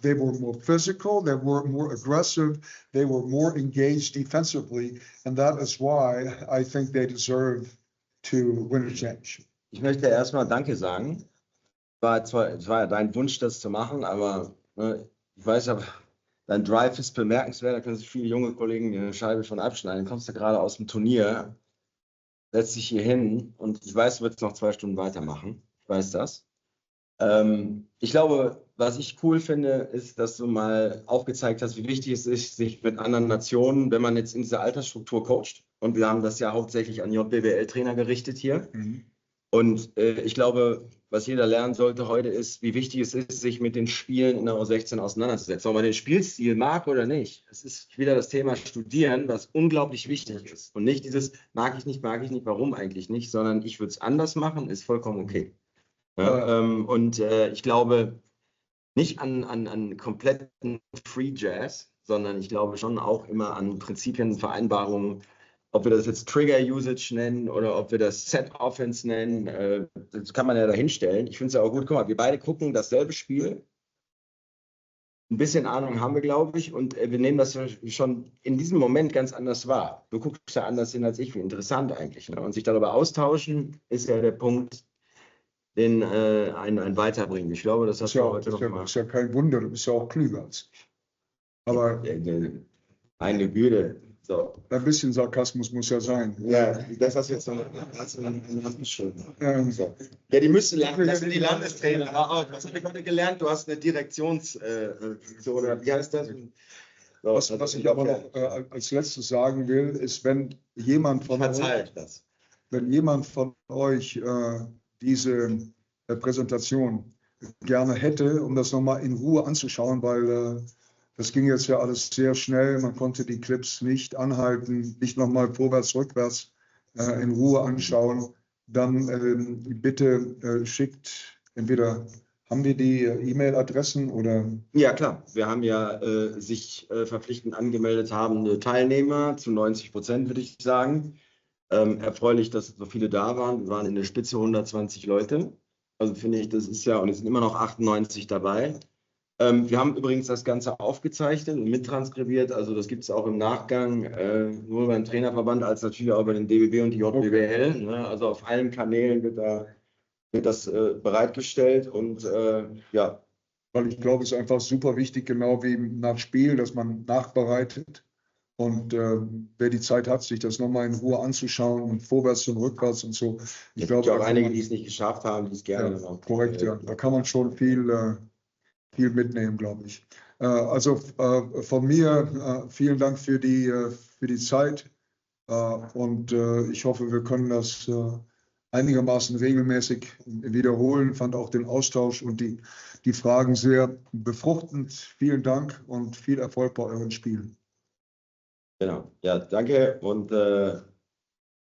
They were more physical, they were more aggressive, they were more engaged defensively, and that is why I think they deserve to win a championship. Ich möchte erstmal Danke sagen. Es war ja dein Wunsch, das zu machen, aber ich weiß aber, dein Drive ist bemerkenswert, da können sich viele junge Kollegen eine Scheibe von abschneiden. Du kommst ja gerade aus dem Turnier, setzt dich hier hin und ich weiß, du wirst noch 2 Stunden weitermachen. Ich weiß das. Ich glaube, was ich cool finde, ist, dass du mal aufgezeigt hast, wie wichtig es ist, sich mit anderen Nationen, wenn man jetzt in dieser Altersstruktur coacht, und wir haben das ja hauptsächlich an JBL-Trainer gerichtet hier. Mhm. Und ich glaube, was jeder lernen sollte heute ist, wie wichtig es ist, sich mit den Spielen in der U16 auseinanderzusetzen. Ob man den Spielstil mag oder nicht. Es ist wieder das Thema Studieren, was unglaublich wichtig ist. Und nicht dieses mag ich nicht, warum eigentlich nicht, sondern ich würde es anders machen, ist vollkommen okay. Ja, und ich glaube nicht an kompletten Free Jazz, sondern ich glaube schon auch immer an Prinzipien, Vereinbarungen. Ob wir das jetzt Trigger-Usage nennen oder ob wir das Set-Offense nennen, das kann man ja dahinstellen. Ich finde es ja auch gut, guck mal, wir beide gucken dasselbe Spiel. Ein bisschen Ahnung haben wir, glaube ich, und wir nehmen das schon in diesem Moment ganz anders wahr. Du guckst ja anders hin als ich, wie interessant eigentlich. Ne? Und sich darüber austauschen, ist ja der Punkt, den einen weiterbringen. Ich glaube, das hast du heute noch mal. Das ist ja kein Wunder, du bist ja auch klüger als ich. Aber meine Güte. So. Ein bisschen Sarkasmus muss ja sein. Ja, das hast du jetzt noch in Hand geschrieben. So. Ja, die müssen lernen, das sind die Landestrainer. Was habe ich heute gelernt? Du hast eine Direktionsfunktion, oder wie heißt das? So, Was ich aber noch als letztes sagen will, ist, wenn jemand von euch diese Präsentation gerne hätte, um das nochmal in Ruhe anzuschauen, weil das ging jetzt ja alles sehr schnell, man konnte die Clips nicht anhalten, nicht nochmal vorwärts, rückwärts in Ruhe anschauen, dann bitte schickt entweder, haben wir die E-Mail-Adressen oder? Ja, klar. Wir haben ja sich verpflichtend angemeldet haben Teilnehmer zu 90%, würde ich sagen. Erfreulich, dass so viele da waren. Wir waren in der Spitze 120 Leute. Also finde ich, das ist ja, und es sind immer noch 98 dabei. Wir haben übrigens das Ganze aufgezeichnet und mittranskribiert. Also das gibt es auch im Nachgang, nur beim Trainerverband, als natürlich auch bei den DBB und die JBWL. Okay. Ne? Also auf allen Kanälen wird das bereitgestellt und ja. Weil ich glaube, es ist einfach super wichtig, genau wie nach Spiel, dass man nachbereitet. Und wer die Zeit hat, sich das nochmal in Ruhe anzuschauen und vorwärts und rückwärts und so. Ich glaube, auch einige, die es nicht geschafft haben, die es gerne noch. Korrekt, ja. Da kann man schon viel mitnehmen, glaube ich. Also von mir vielen Dank für die Zeit. Und ich hoffe, wir können das einigermaßen regelmäßig wiederholen. Fand auch den Austausch und die Fragen sehr befruchtend. Vielen Dank und viel Erfolg bei euren Spielen. Genau, ja, danke und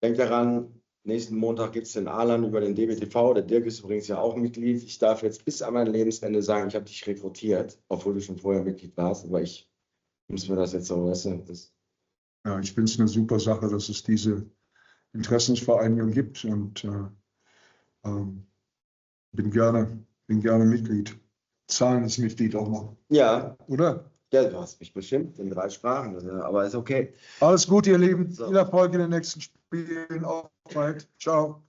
denkt daran, nächsten Montag gibt es den Alan über den DBTV. Der Dirk ist übrigens ja auch Mitglied. Ich darf jetzt bis an mein Lebensende sagen, ich habe dich rekrutiert, obwohl du schon vorher Mitglied warst, aber ich muss mir das jetzt so, weißt du, Ja, ich finde es eine super Sache, dass es diese Interessensvereinigung gibt und bin gerne Mitglied. Zahlendes Mitglied auch noch. Ja. Oder? Ja, du hast mich bestimmt in 3 Sprachen, aber ist okay. Alles gut, ihr Lieben. So. Viel Erfolg in den nächsten Spielen. Auch bald. Ciao.